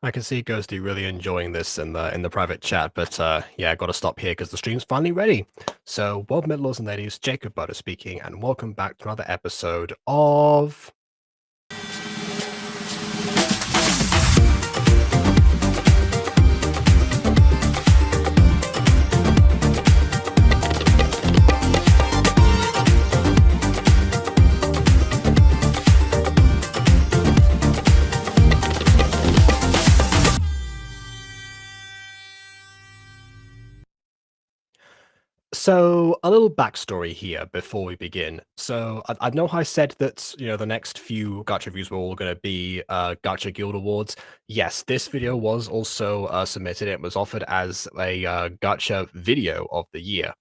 I can see Ghosty really enjoying this in the private chat, but yeah, I got to stop here because the stream's finally ready. So, welcome, lords and ladies. Jacob Butter speaking, and welcome back to another episode of. So, a little backstory here before we begin. So, I know I said that the next few Gacha reviews were all going to be Gacha Guild Awards. Yes, this video was also submitted. It was offered as a Gacha Video of the Year.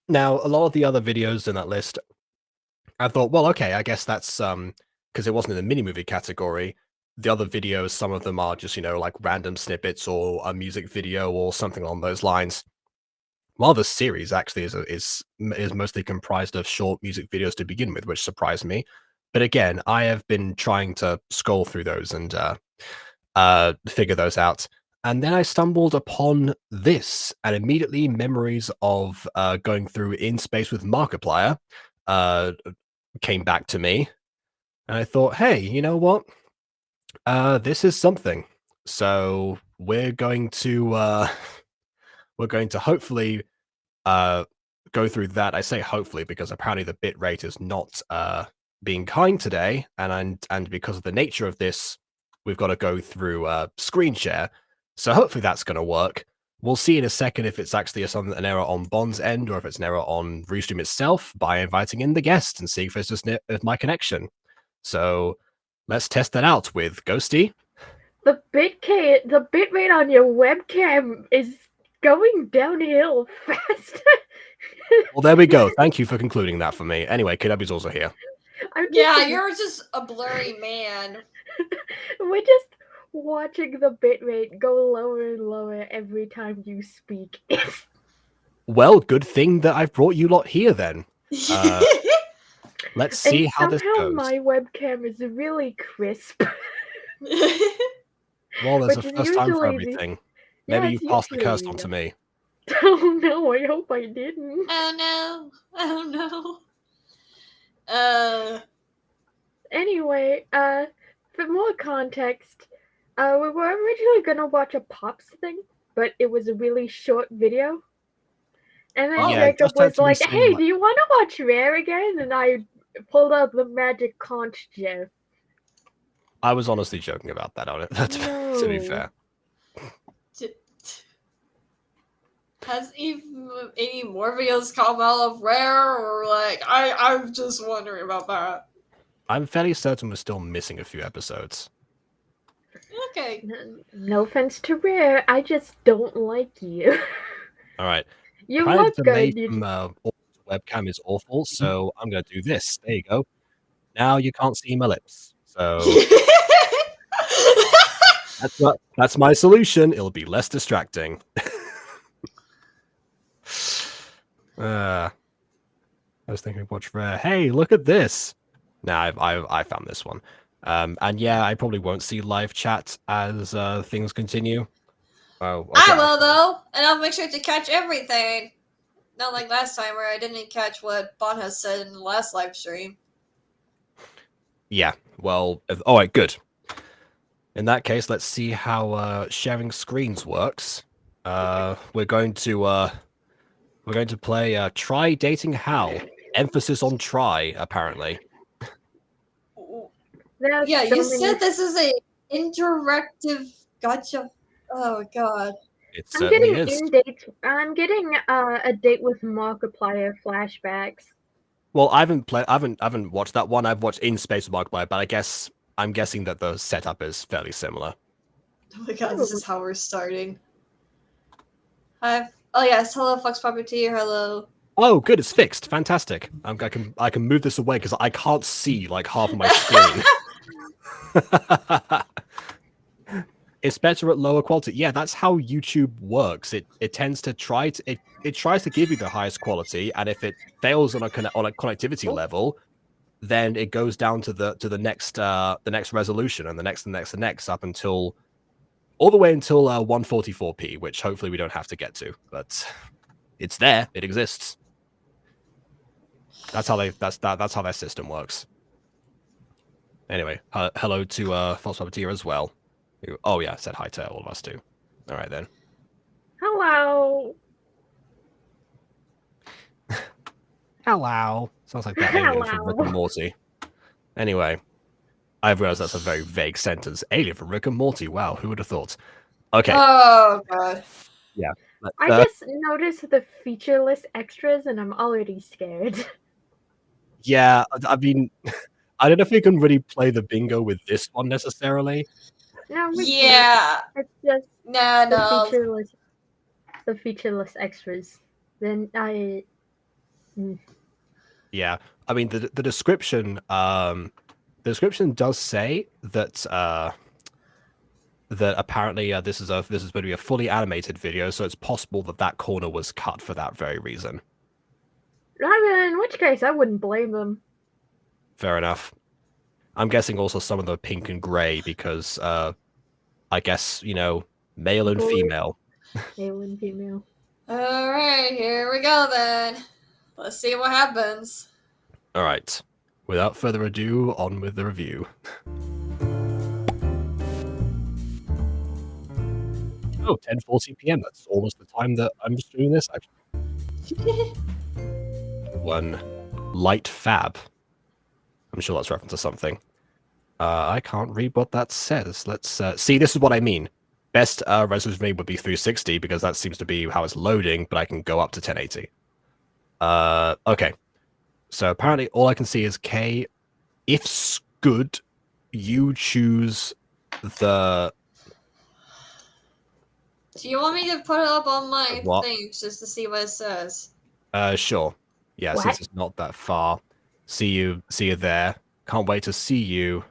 Now, a lot of the other videos in that list, I thought, well, okay, I guess that's because it wasn't in the mini movie category. The other videos, some of them are just like random snippets or a music video or something along those lines. While the series actually is mostly comprised of short music videos to begin with, which surprised me. But again, I have been trying to scroll through those and figure those out. And then I stumbled upon this, and immediately memories of going through In Space with Markiplier came back to me. And I thought, hey, you know what? This is something. So we're going to hopefully go through that. I say hopefully because apparently the bit rate is not being kind today, and because of the nature of this, we've got to go through screen share. So hopefully that's going to work. We'll see in a second if it's actually an error on Bond's end or if it's an error on Restream itself by inviting in the guest and seeing if it's just my connection. So let's test that out with Ghosty. The bit rate on your webcam is going downhill fast. Well, there we go. Thank you for concluding that for me. Anyway, KW's also here. Yeah, you're just a blurry man. We're just watching the bitrate go lower and lower every time you speak. Well, good thing that I've brought you lot here then. Let's see how this goes. Somehow my webcam is really crisp. Well, there's a first time for everything. Maybe you passed the curse on to me. Oh no, I hope I didn't. Oh no. Oh no. Anyway, for more context, we were originally gonna watch a Pops thing, but it was a really short video. And then Jacob was like, hey, do you want to watch Rare again? And I pulled out the magic conch gem. I was honestly joking about that on it. That's to be fair. Has even any more videos come out of Rare, or like I'm just wondering about that. I'm fairly certain we're still missing a few episodes. Okay. No offense to Rare, I just don't like you. All right. You look good. Webcam is awful, so I'm going to do this. There you go. Now you can't see my lips. So that's my solution. It'll be less distracting. I was thinking, watch Rare. Hey, look at this. Nah, I found this one. And yeah, I probably won't see live chat as things continue. Oh, I will though, and I'll make sure to catch everything. Not like last time where I didn't catch what Bon has said in the last live stream. Yeah, well, all right, good. In that case, let's see how sharing screens works. We're going to play Try Dating Hal. Emphasis on try, apparently. Yeah, you said this is a interactive gacha. Oh god. It certainly is. I'm getting a date with Markiplier flashbacks. Well, I haven't watched that one. I've watched In Space with Markiplier, but I'm guessing that the setup is fairly similar. Oh my god, this is how we're starting. Hi. Oh yes, hello Fox Puppeteer, hello. Oh, good, it's fixed. Fantastic. I can move this away because I can't see like half of my screen. It's better at lower quality. Yeah, that's how YouTube works. It tends to try to it tries to give you the highest quality, and if it fails on a connectivity level, then it goes down to the next resolution, and the next up until all the way until 144p, which hopefully we don't have to get to, but it's there, it exists. That's how their system works. Anyway, hello to False Puppeteer as well. Oh yeah, said hi to all of us too. All right then. Hello. Hello. Sounds like that alien from Rick and Morty. Anyway, I've realized that's a very vague sentence. Alien from Rick and Morty. Wow, who would have thought? Okay. Oh god. Yeah. I just noticed the featureless extras, and I'm already scared. Yeah, I mean, I don't know if we can really play the bingo with this one necessarily. No, yeah. It's just no. The featureless extras. Then I. Yeah, I mean the description. The description does say that that apparently this is going to be a fully animated video, so it's possible that corner was cut for that very reason. In which case, I wouldn't blame them. Fair enough. I'm guessing also some of the pink and gray because I guess, you know, male and female. Male and female. All right, here we go then. Let's see what happens. All right. Without further ado, on with the review. Oh, 10:40 p.m. That's almost the time that I'm just doing this, actually. One light fab. I'm sure that's reference to something. I can't read what that says. Let's see. This is what I mean. Best resolution for me would be 360 because that seems to be how it's loading, but I can go up to 1080. Okay. So apparently all I can see is K. If good, you choose the... Do you want me to put it up on my thing just to see what it says? Sure. Yeah, since it's not that far. See you there. Can't wait to see you.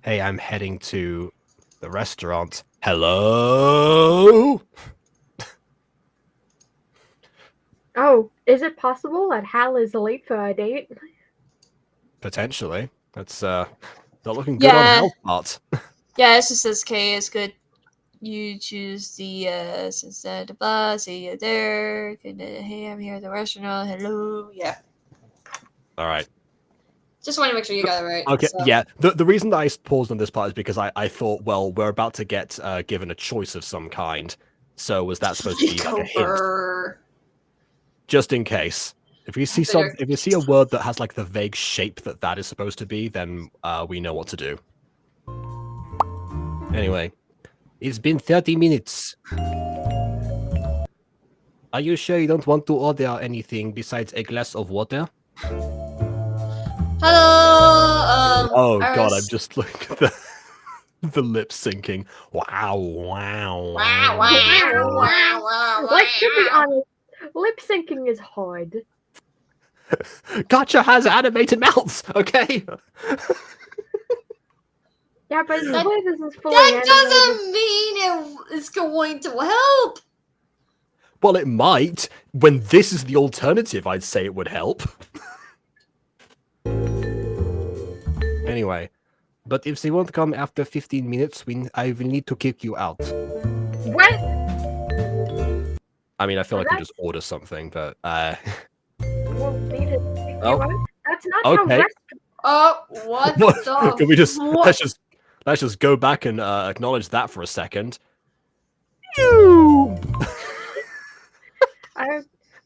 Hey, I'm heading to the restaurant. Hello? Oh, is it possible that Hal is late for a date? Potentially. That's not looking good on Hal's part. Yeah, it just says K is good. You choose the since the bus, see you there. Hey, I'm here at the restaurant. Hello. Yeah. All right. Just want to make sure you got it right. Okay, so. Yeah. The reason that I paused on this part is because I thought, well, we're about to get given a choice of some kind. So was that supposed to be like a hint? Just in case. If we see a word that has like the vague shape that is supposed to be, then we know what to do. Anyway, it's been 30 minutes. Are you sure you don't want to order anything besides a glass of water? Hello. Oh god, I'm just looking at the lip syncing. Wow. Like, to be honest, lip syncing is hard. Gacha has animated mouths, okay? Yeah, but the way this is fully animated... doesn't mean it's going to help! Well, it might. When this is the alternative, I'd say it would help. Anyway, but if they won't come after 15 minutes, I will need to kick you out. What? I mean, I feel like we just order something, but We'll need to kick you out? That's not okay. How what the... Can we just let's just go back and acknowledge that for a second.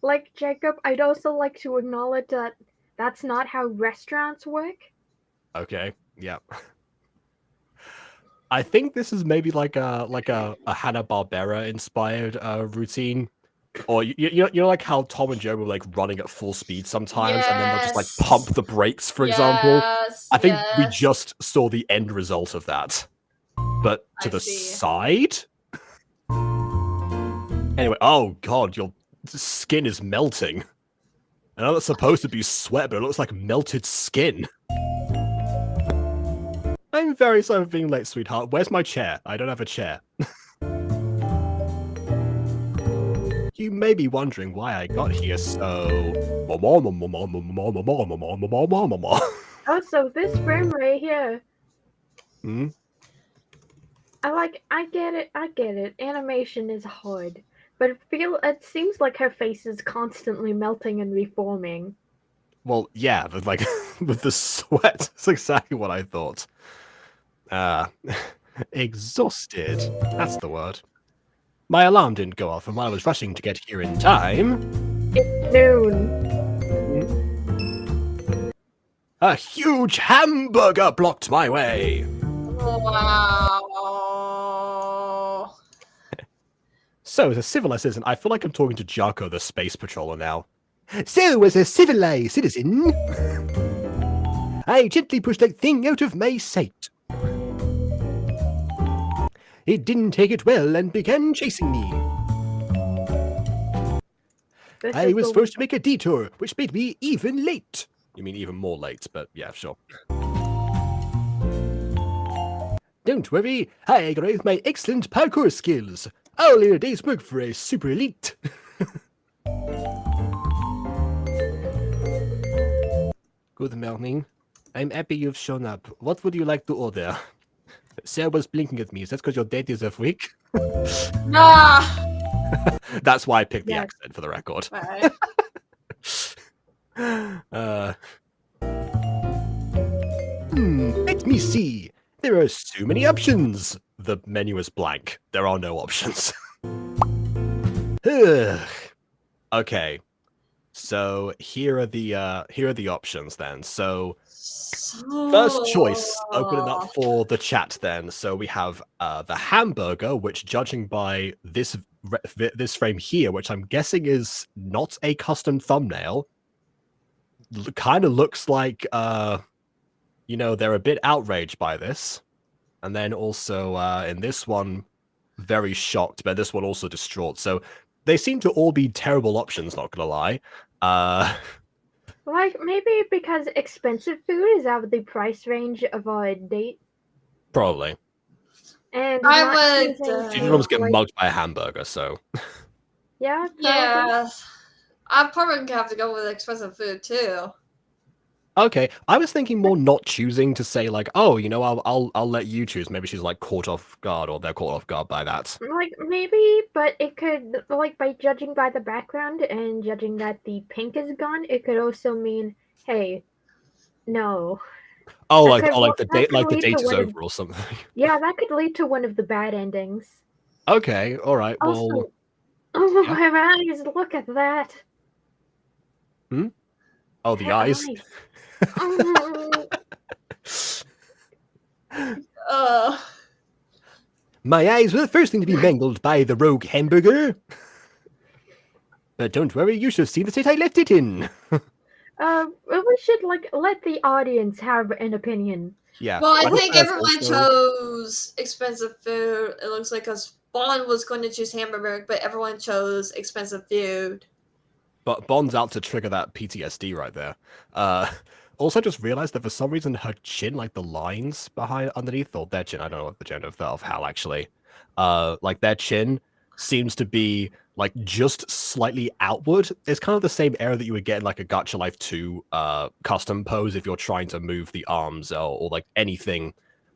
Like Jacob, I'd also like to acknowledge that that's not how restaurants work. Okay, yeah. I think this is maybe like a Hanna-Barbera inspired routine. Or you know like how Tom and Jerry were like running at full speed sometimes, and then they'll just like pump the brakes, for example. I think we just saw the end result of that, but to the side. Anyway, oh god, your skin is melting. I know that's supposed to be sweat, but it looks like melted skin. I'm very sorry for being late, sweetheart. Where's my chair? I don't have a chair. you may be wondering why I got here, so... Oh, so this frame right here. Hmm? I get it. Animation is hard. But it seems like her face is constantly melting and reforming. Well, yeah, but like, with the sweat. That's exactly what I thought. Exhausted. That's the word. My alarm didn't go off, and while I was rushing to get here in time... It's noon. A huge hamburger blocked my way! Wow. So, as a civilized citizen, I feel like I'm talking to Jarko, the space patroller now. So, as a civilized citizen, I gently pushed that thing out of my sight. It didn't take it well and began chasing me. I was forced to make a detour, which made me even late. You mean even more late, but yeah, sure. Don't worry, I got with my excellent parkour skills. All in a day's work for a super elite. Good morning. I'm happy you've shown up. What would you like to order? Sarah was blinking at me. Is that because your date is a freak? Nah. That's why I picked the accent, for the record. Right. Let me see. There are so many options. The menu is blank. There are no options. Okay. So here are the options then. So first choice, open it up for the chat then. So we have the hamburger, which judging by this frame here, which I'm guessing is not a custom thumbnail, kind of looks like you know, they're a bit outraged by this. And then also in this one, very shocked, but this one also distraught. So they seem to all be terrible options, not gonna lie. Like, maybe because expensive food is out of the price range of a date. Probably. And I would. You almost get mugged by a hamburger, so. Yeah, probably. Yeah. I'd probably have to go with expensive food too. Okay, I was thinking more not choosing to say like, oh, you know, I'll let you choose. Maybe she's like caught off guard, or they're caught off guard by that. Like, maybe, but it could, like, by judging by the background and judging that the pink is gone, it could also mean, hey, no. Oh, the date is over or something. Yeah, that could lead to one of the bad endings. Okay, all right. Also, well, oh yeah. my eyes! Look at that. Oh, the eyes. My eyes were the first thing to be mangled by the rogue hamburger. But don't worry, you should have seen the state I left it in. We should like let the audience have an opinion. Yeah. Well, I think everyone chose expensive food. It looks like because Bond was going to choose hamburger, but everyone chose expensive food. But Bond's out to trigger that PTSD right there. Also, just realized that for some reason her chin, like the lines underneath, or their chin, I don't know what the gender of Hal actually, like their chin seems to be like just slightly outward. It's kind of the same error that you would get in like a Gacha Life 2 custom pose if you're trying to move the arms or like anything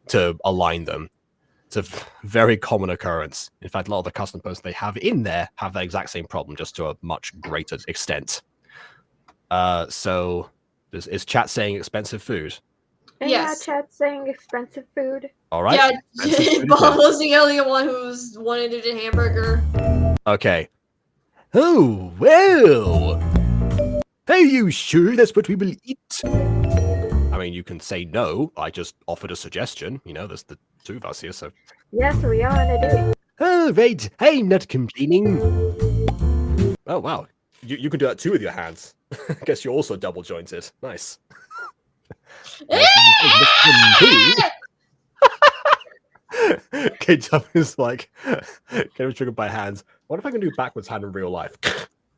to align them. It's a very common occurrence. In fact, a lot of the custom poses they have in there have that exact same problem, just to a much greater extent. So is chat saying expensive food? Yes. Yeah, chat saying expensive food. All right. Yeah, Bob was the only one who's wanted to do hamburger. Okay. Oh, well. Are you sure that's what we will eat? I mean, you can say no. I just offered a suggestion. You know, there's the two of us here, so. Yes, we are on a date. All right. I'm not complaining. Oh, wow. You can do that too with your hands. I guess you're also double jointed. Nice. Kate is like, getting triggered by hands. What if I can do backwards hand in real life?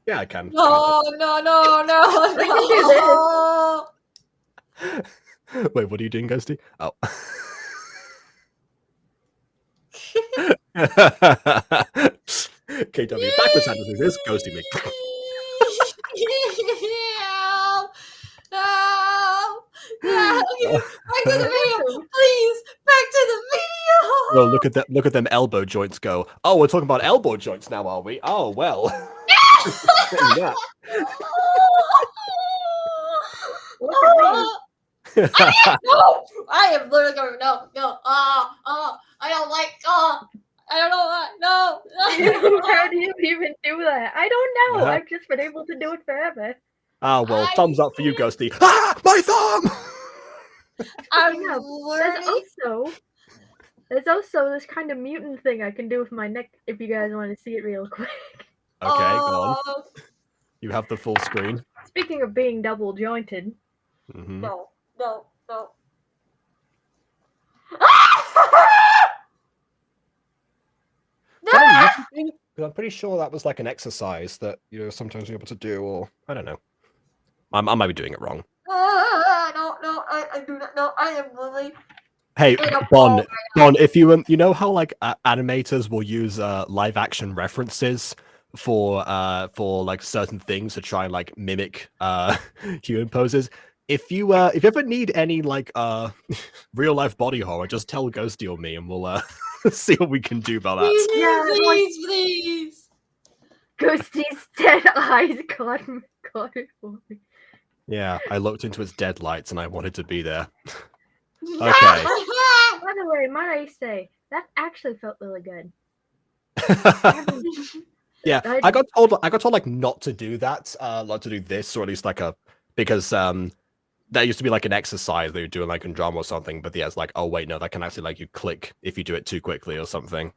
Yeah, I can. No. Wait, what are you doing, Ghosty? Oh. KW, backwards hand to this, ghosting me. No, back to the video, please. Back to the video. Well, look at them elbow joints go. Oh, we're talking about elbow joints now, are we? Oh well. Yeah. Look at me. No, I am literally going no. I don't like. I don't know why. No. How do you even do that? I don't know. Uh-huh. I've just been able to do it forever. Ah, well, thumbs up for you, Ghosty. Ah, my thumb! I'm Yeah, learning. There's also this kind of mutant thing I can do with my neck if you guys want to see it real quick. Okay, go on. You have the full screen. Speaking of being double jointed. Mm-hmm. No. I'm pretty sure that was like an exercise that sometimes you're able to do, or I don't know. I might be doing it wrong. No, I do not know. I am really. Hey, Bon, if you know how like animators will use live action references for like certain things to try and like mimic human poses. If you ever need any like real life body horror, just tell Ghosty or me, and we'll see what we can do about that. Please. Ghosty's dead eyes got it for me. Yeah, I looked into its deadlights and I wanted to be there. Okay. By the way, might I say that actually felt really good. Yeah, I got told like not to do that, not to do this, or at least like because that used to be like an exercise they would do like in drama or something. But yeah, it's like, oh wait, no, that can actually like you click if you do it too quickly or something.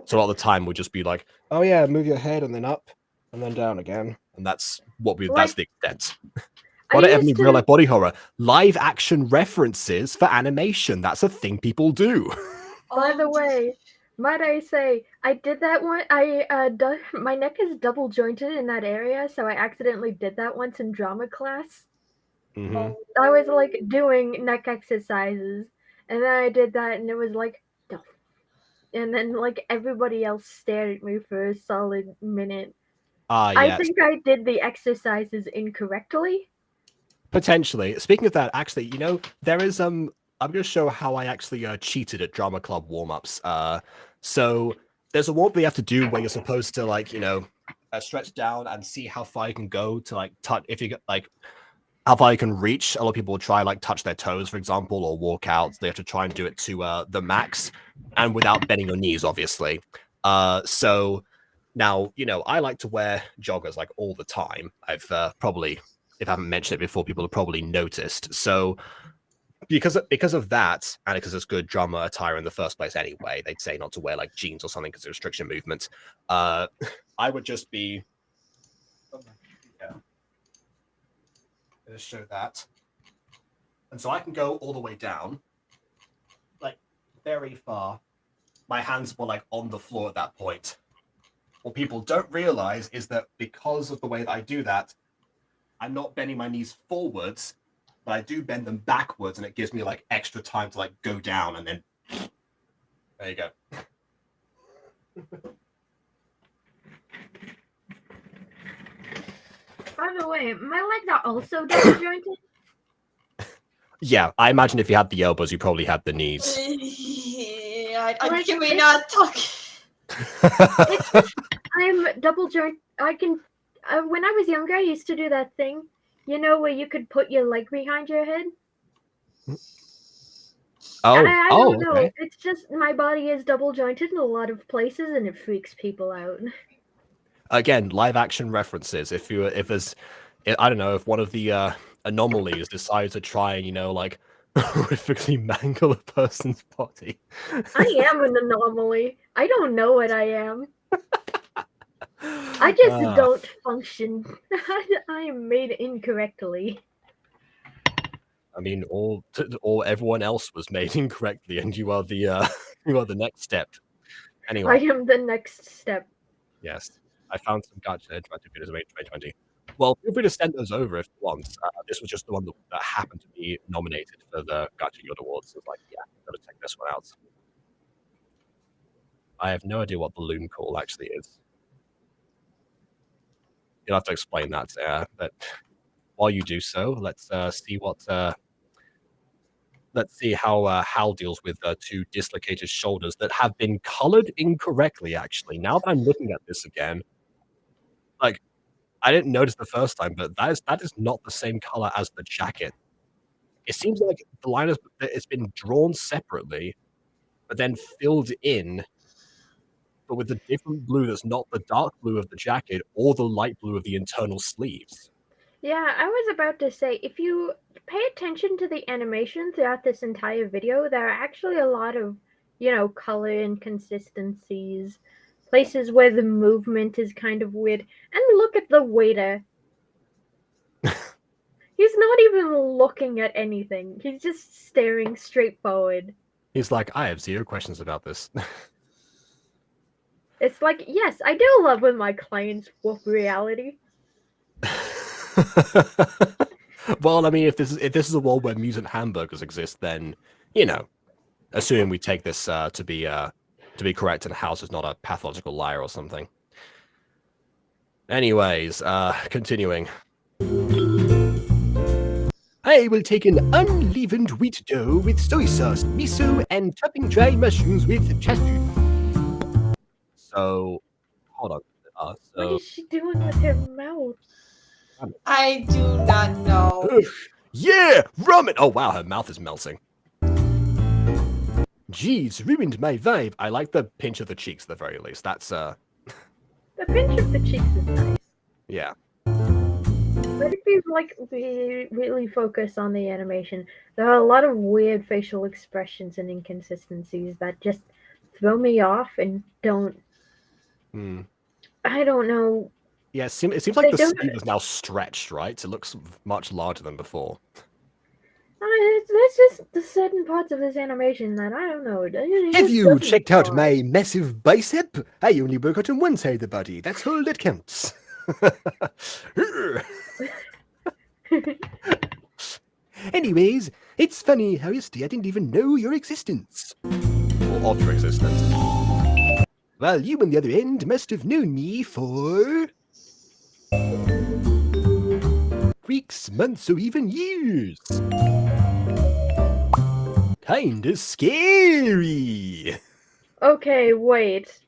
So a lot of the time we'll just be like, oh yeah, move your head and then up and then down again, and that's that's the extent. What ever need real life body horror? Live action references for animation. That's a thing people do. By the way, might I say, I did that one. My neck is double jointed in that area, so I accidentally did that once in drama class. Mm-hmm. I was like doing neck exercises, and then I did that, and it was like, no. And then like everybody else stared at me for a solid minute. Yes. I think I did the exercises incorrectly. Potentially. Speaking of that, actually, there is I'm going to show how I actually cheated at drama club warm-ups. So there's a warm-up you have to do where you're supposed to like stretch down and see how far you can go to like touch. If you like how far you can reach. A lot of people will try like touch their toes, for example, or walk out. They have to try and do it to the max and without bending your knees, obviously. So now I like to wear joggers like all the time. I've probably, if I haven't mentioned it before, people have probably noticed. So because of that, and because it's good drama attire in the first place anyway, they'd say not to wear like jeans or something because of restriction movement. I would just be let's show that. And so I can go all the way down, like very far. My hands were like on the floor at that point. What people don't realize is that because of the way that I do that, I'm not bending my knees forwards, but I do bend them backwards, and it gives me like extra time to like go down, and then there you go. By the way, my legs are also double jointed. Yeah, I imagine if you had the elbows, you probably had the knees. Can we not talk? It's just, I'm double joint. I can. When I was younger, I used to do that thing, where you could put your leg behind your head. I don't know. Okay. It's just my body is double jointed in a lot of places, and it freaks people out. Again, live action references. If there's, I don't know, if one of the anomalies decides to try and like horrifically mangle a person's body. I am an anomaly. I don't know what I am. I just don't function. I am made incorrectly. I mean, all everyone else was made incorrectly, and you are the next step. Anyway, I am the next step. Yes, I found some Gacha interactive videos made in 2020. Well, feel free to send those over if you want. This was just the one that happened to be nominated for the Gacha Guild Awards. So it's like, yeah, got to check this one out. I have no idea what balloon call actually is. you'll have to explain that. But while you do so, let's see how Hal deals with two dislocated shoulders that have been colored incorrectly. Actually, now that I'm looking at this again, like I didn't notice the first time, but that is not the same color as the jacket. It seems like the line it's been drawn separately, but then filled in, but with a different blue that's not the dark blue of the jacket or the light blue of the internal sleeves. Yeah, I was about to say, if you pay attention to the animation throughout this entire video, there are actually a lot of, color inconsistencies, places where the movement is kind of weird. And look at the waiter. He's not even looking at anything. He's just staring straight forward. He's like, I have 0 questions about this. It's like, yes, I do love when my clients whoop reality. Well, I mean, if this is a world where mutant hamburgers exist, then assuming we take this to be correct, and House is not a pathological liar or something. Anyways, continuing. I will take an unleavened wheat dough with soy sauce, miso, and topping dry mushrooms with chashu. So, hold on. What is she doing with her mouth? I do not know. Yeah, ramen! Oh wow, her mouth is melting. Jeez, ruined my vibe. I like the pinch of the cheeks at the very least. That's The pinch of the cheeks is nice. Yeah. But if you really focus on the animation, there are a lot of weird facial expressions and inconsistencies that just throw me off and don't. I don't know. Yeah, it seems like the sleeve is now stretched, right? It looks much larger than before. There's just the certain parts of this animation that I don't know. Have you checked out my massive bicep? I only work out on one side of the body. That's all that counts. Anyways, it's funny how yesterday I didn't even know your existence. Or of your existence. Well, you on the other end must have known me for weeks, months, or even years. Kinda scary. Okay, wait.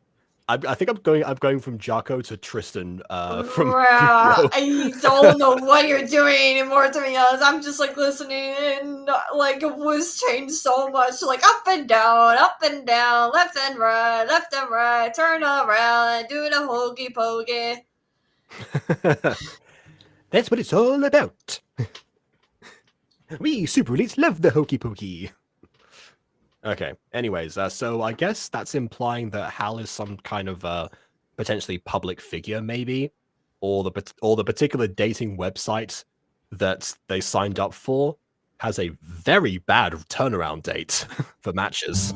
I think I'm going from Jocko to Tristan. From I don't know what you're doing anymore. To be honest, I'm just like listening, and like it was changed so much, like up and down, left and right, turn around, and do the hokey pokey. That's what it's all about. We super elites love the hokey pokey. Okay. Anyways, so I guess that's implying that Hal is some kind of potentially public figure, maybe, or the particular dating website that they signed up for has a very bad turnaround date for matches.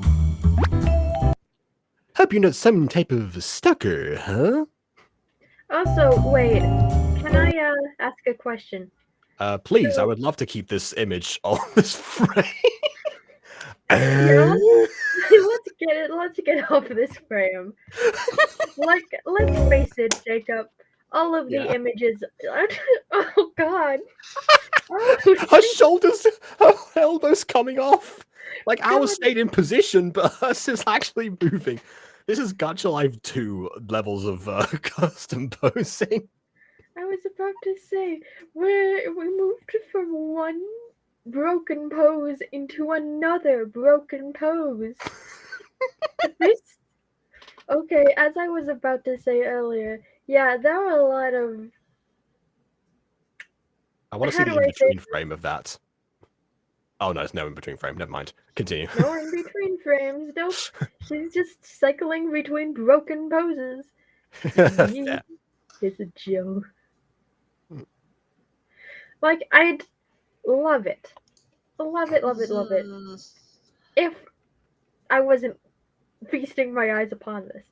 Hope you're not some type of stalker, huh? Also, wait. Can I ask a question? Please, I would love to keep this image on this frame. Yeah, let's get off this frame. Like, let's face it, Jacob. All of the images. Oh God. Her shoulders, her elbows coming off. Like ours stayed in position, but hers is actually moving. This is Gacha Live 2 levels of custom posing. I was about to say we moved from one broken pose into another broken pose. Okay, as I was about to say earlier, yeah, there are a lot of. I want to see the in-between frame of that. Oh no, it's no in-between frame. Never mind. Continue. No in-between frames. Nope. She's just cycling between broken poses. Yeah. It's a joke. Like, I'd love it. Love it. If I wasn't feasting my eyes upon this.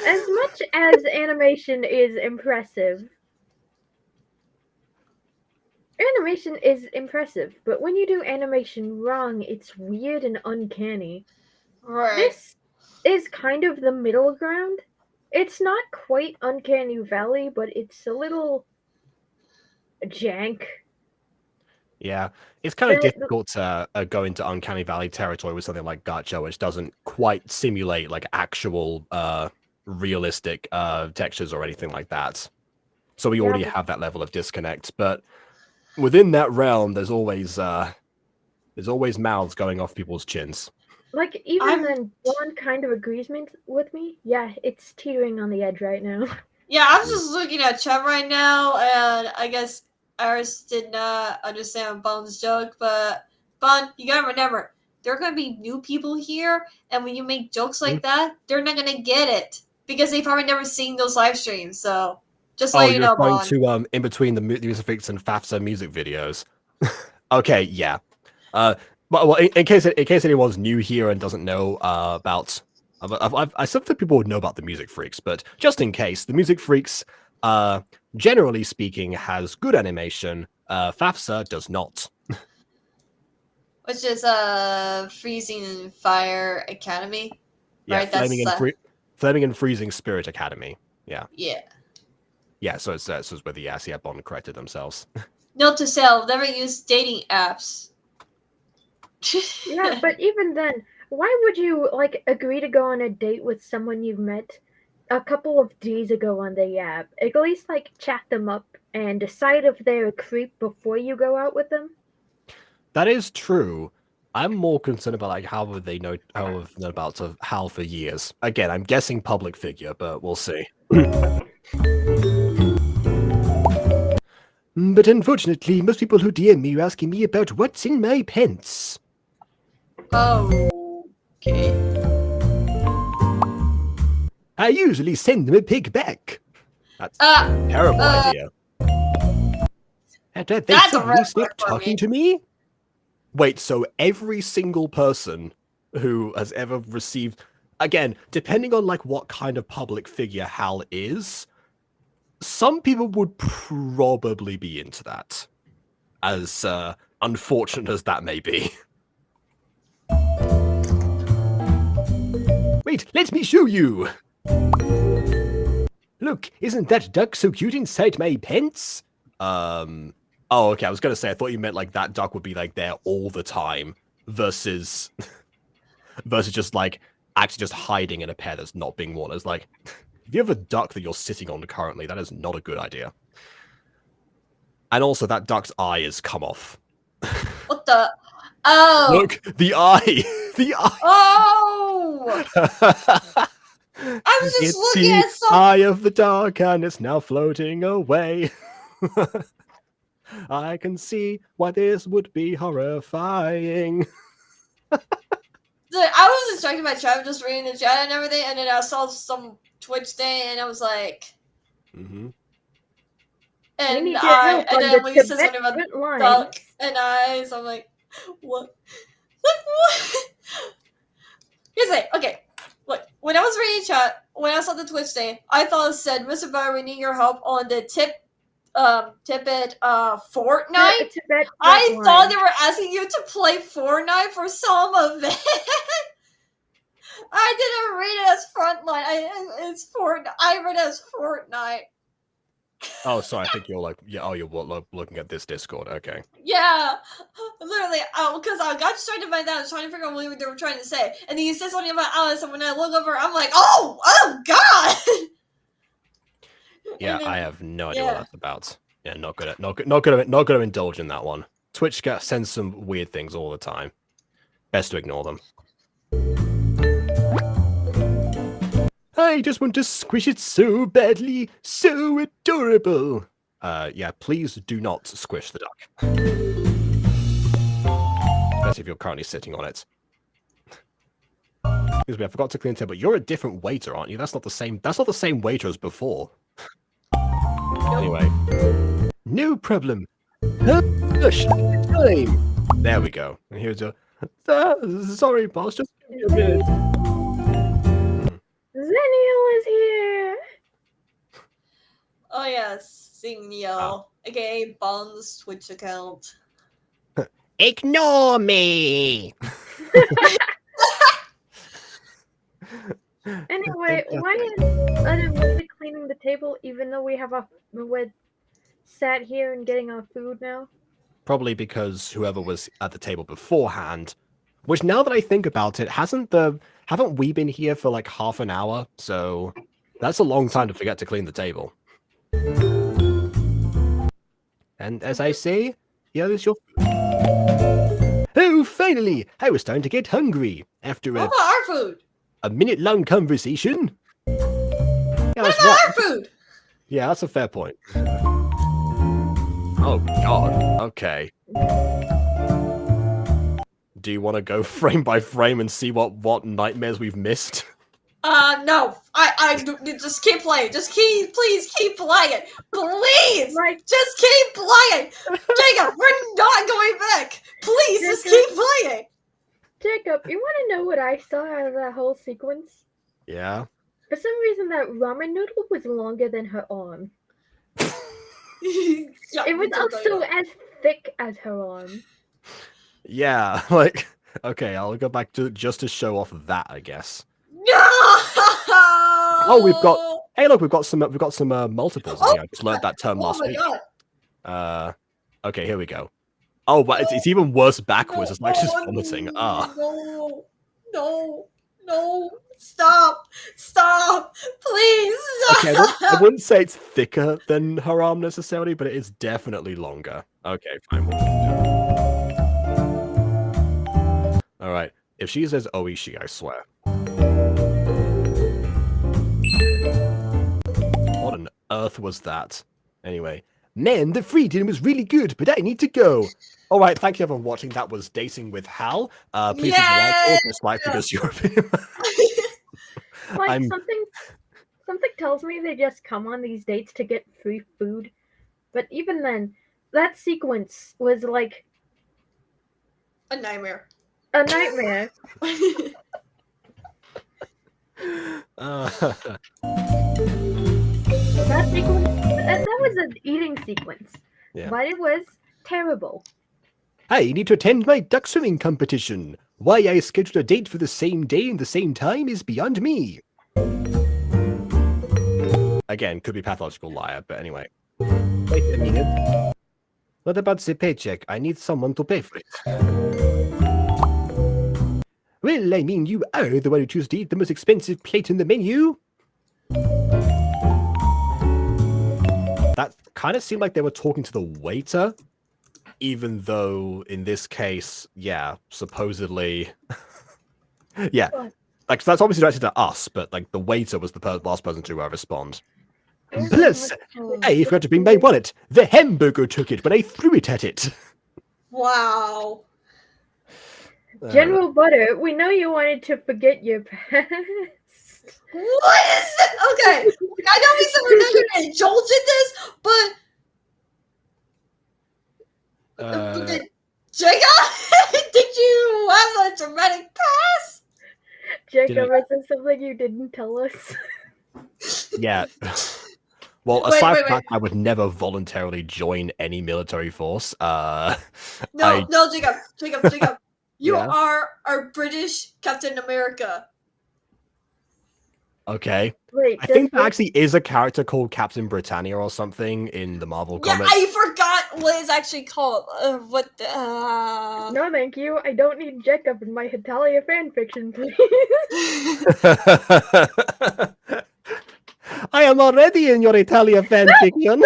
As much as animation is impressive, but when you do animation wrong, it's weird and uncanny. Right. This is kind of the middle ground. It's not quite Uncanny Valley, but it's a little jank. Yeah, it's kind of The- difficult to go into Uncanny Valley territory with something like Gacha, which doesn't quite simulate like actual realistic textures or anything like that. So we Yeah, already but- have that level of disconnect. But within that realm, there's always mouths going off people's chins. Like, even I'm- then, Dawn kind of agrees with me. Yeah, it's teetering on the edge right now. Yeah, I'm just looking at chat right now, and I guess Iris did not understand Bon's joke, but Bon, you gotta remember, there are gonna be new people here, and when you make jokes like that, they're not gonna get it because they've probably never seen those live streams. So just Oh, let you you're know, trying Bon. to in between the Musifix and FAFSA music videos. Okay, yeah. Well, in case anyone's new here and doesn't know about, I still think people would know about the Music Freaks, but just in case, the Music Freaks, generally speaking, has good animation. FAFSA does not. Which is Freezing Fire Academy. Yeah, Right, Flaming and Freezing Spirit Academy. Yeah, Yeah. So it's where the yeah, Bond corrected themselves. Note to self: never use dating apps. Yeah, but even then, why would you like agree to go on a date with someone you met a couple of days ago on the app? At least like chat them up and decide if they're a creep before you go out with them. That is true. I'm more concerned about like how have they known about Hal for years. Again, I'm guessing public figure, but we'll see. But unfortunately, most people who DM me are asking me about what's in my pants. Oh, okay. I usually send them a pig back. That's a terrible idea. And they That's a suddenly red stop flag for talking me. to me? Wait, so every single person who has ever received, again, depending on like what kind of public figure Hal is, some people would probably be into that, as unfortunate as that may be. Wait, let me show you! Look, isn't that duck so cute inside my pants? Oh, okay, I was gonna say, I thought you meant like that duck would be like there all the time, versus just like actually just hiding in a pair that's not being worn. It's like, if you have a duck that you're sitting on currently, that is not a good idea. And also, that duck's eye has come off. What the? Oh! Look, the eye! The eye! Oh! I was just It's looking the at some. eye of the duck, and it's now floating away. I can see why this would be horrifying. I was distracted by chat, just reading the chat and everything, and then I saw some Twitch thing, and I was like, Mm-hmm. We need and your help on then the when you said Tibet something about front line. duck and eyes, I'm like, what? Like what? Here's it. Okay, look. When I was reading chat, when I saw the Twitch thing, I thought it said, "Mr. Bar, we need your help on the Tibet Fortnite." Tibet I front thought line. they were asking you to play Fortnite for some event. I didn't read it as Frontline. It's Fortnite. I read it as Fortnite. Oh, sorry. I think you're like, yeah. Oh, you're looking at this Discord. Okay. Yeah, literally. Because I got distracted by that. I was trying to figure out what they were trying to say, and then you said something about Alice, and when I look over, I'm like, oh God. Yeah, then, I have no idea what that's about. Yeah, not gonna indulge in that one. Twitch sends some weird things all the time. Best to ignore them. I just want to squish it so badly, so adorable. Yeah, please do not squish the duck. Especially if you're currently sitting on it. Excuse me, I forgot to clean the table. You're a different waiter, aren't you? That's not the same waiter as before. Anyway. No problem. Hush, time. There we go. And here's your... sorry, boss, just give me a minute. Zenial is here. Oh yes, Signal, aka Bond's Twitch account. Ignore me. Anyway, why are we cleaning the table even though we're sat here and getting our food now? Probably because whoever was at the table beforehand, which now that I think about it, haven't we been here for like half an hour? So that's a long time to forget to clean the table. And as I say, here is your food. Oh, finally! I was starting to get hungry after What about our food? a minute-long conversation. Yeah, What that's about right. our food? Yeah, that's a fair point. Oh god. Okay. Do you want to go frame by frame and see what nightmares we've missed? No. I just keep playing. Please keep playing. Please! Like, Just keep playing! Jacob, we're not going back! Please, just keep playing! Jacob, you want to know what I saw out of that whole sequence? Yeah. For some reason, that ramen noodle was longer than her arm. It was also as thick as her arm. Yeah, like, okay, I'll go back to just to show off that, I guess. No! Oh, hey, look, we've got some multiples in here. I just learned that term Oh last my week. god. Okay, here we go. Oh, but it's even worse backwards. It's like just No, vomiting. No. Stop, please. Okay, I wouldn't say it's thicker than her arm necessarily, but it is definitely longer. Okay, fine. All right. If she says Oishi, I swear. What on earth was that? Anyway. Man, the free dinner was really good, but I need to go. All right, thank you everyone for watching. That was Dating with Hal. Please like or dislike because you're like something tells me they just come on these dates to get free food. But even then, that sequence was like a nightmare. A nightmare. That sequence, that was an eating sequence, yeah. But it was terrible. I need to attend my duck swimming competition. Why I scheduled a date for the same day and the same time is beyond me. Again, could be pathological liar, but anyway. Wait a minute. What about the paycheck? I need someone to pay for it. Well, I mean, you are the one who chose to eat the most expensive plate in the menu. That kind of seemed like they were talking to the waiter, even though in this case, yeah, supposedly, yeah, like so that's obviously directed to us, but like the waiter was the last person to respond. Plus, I forgot to bring my wallet. The hamburger took it when I threw it at it. Wow. General Butter, we know you wanted to forget your past. What is it? Okay, I know we said we're not going to indulge in this, but Jacob, did you have a dramatic past? Jacob, is there something you didn't tell us? Yeah. Well, aside from that, I would never voluntarily join any military force. No, Jacob. You are our British Captain America. Okay. Wait, I think there actually is a character called Captain Britannia or something in the Marvel comics. I forgot what it's actually called. No, thank you. I don't need Jacob in my Hitalia fanfiction, please. I am already in your Italia fanfiction.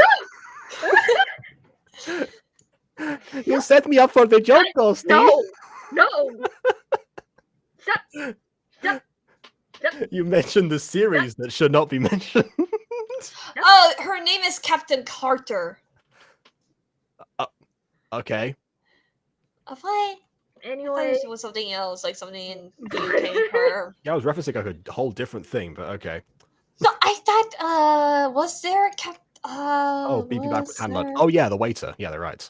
You set me up for the joke, Ghosty. No. Shut. You mentioned the series that should not be mentioned. Her name is Captain Carter. Okay. Anyway, it was something else, like something in the UK term. Yeah, I was referencing like a whole different thing, but okay. No, I thought, was there a oh, BB back with hand blood. Oh yeah, the waiter. Yeah, they're right.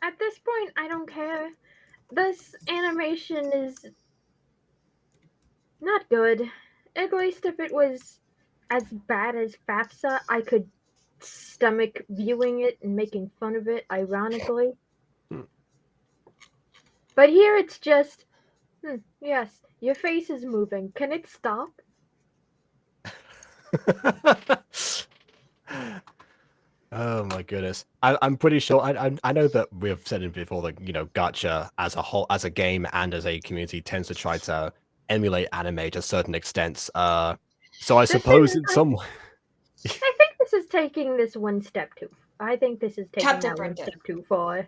At this point, I don't care. This animation is not good. At least if it was as bad as FAFSA, I could stomach viewing it and making fun of it, ironically. But here it's just Yes, your face is moving. Can it stop? Oh my goodness! I'm pretty sure. I know that we've said it before that Gacha as a whole, as a game and as a community, tends to try to emulate anime to certain extents. So I suppose in some way. I think this is taking this one step too. I think this is taking Captain that one Brendan. step too far.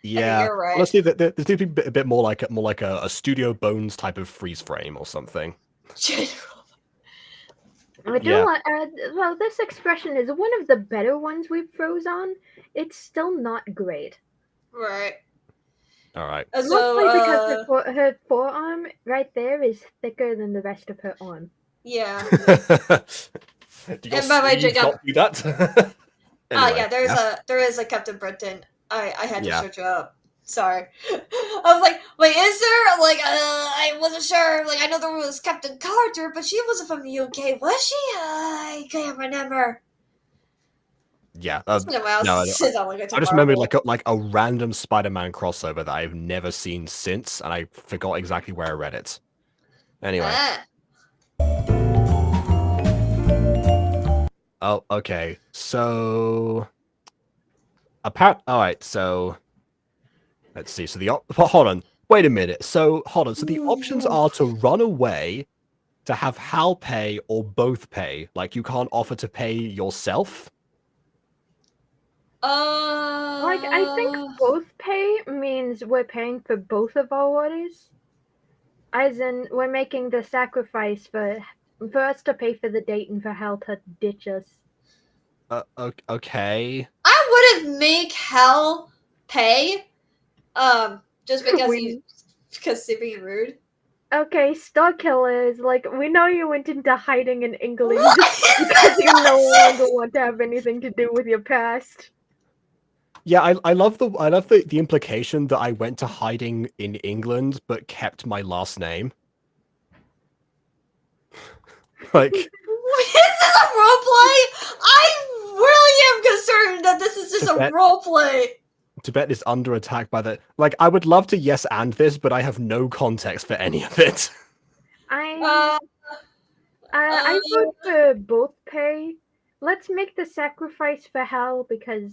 Yeah, you're right. honestly, there seems to be a bit more like a Studio Bones type of freeze frame or something. I do Yeah. well, this expression is one of the better ones we've froze on. It's still not great. Right. All right. Mostly because her forearm right there is thicker than the rest of her arm. Yeah. Do you And by the way, Jacob. not do that? Anyway, yeah, there is a Captain Britain. I had to Yeah. search it up. Sorry. I was like, wait, is there? Like, I wasn't sure. Like, I know there was Captain Carter, but she wasn't from the UK, was she? I can't remember. Yeah. It's been a while No, since I looked at I just remember like a random Spider-Man crossover that I've never seen since, and I forgot exactly where I read it. Anyway. Oh, okay. So, alright, so let's see. So hold on. Wait a minute. So, hold on. So the options are to run away, to have Hal pay, or both pay. Like, you can't offer to pay yourself? Like, I think both pay means we're paying for both of our orders. As in, we're making the sacrifice for us to pay for the date and for Hal to ditch us. Okay. I wouldn't make Hal pay, just because because he's being rude. Okay, Star Killers, like, we know you went into hiding in England because you no longer want to have anything to do with your past. Yeah, I love the implication that I went to hiding in England but kept my last name. Like, is this a roleplay? I really am concerned that this is just a roleplay. Tibet is under attack by the... Like, I would love to yes and this, but I have no context for any of it. I vote for both pay. Let's make the sacrifice for Hal because...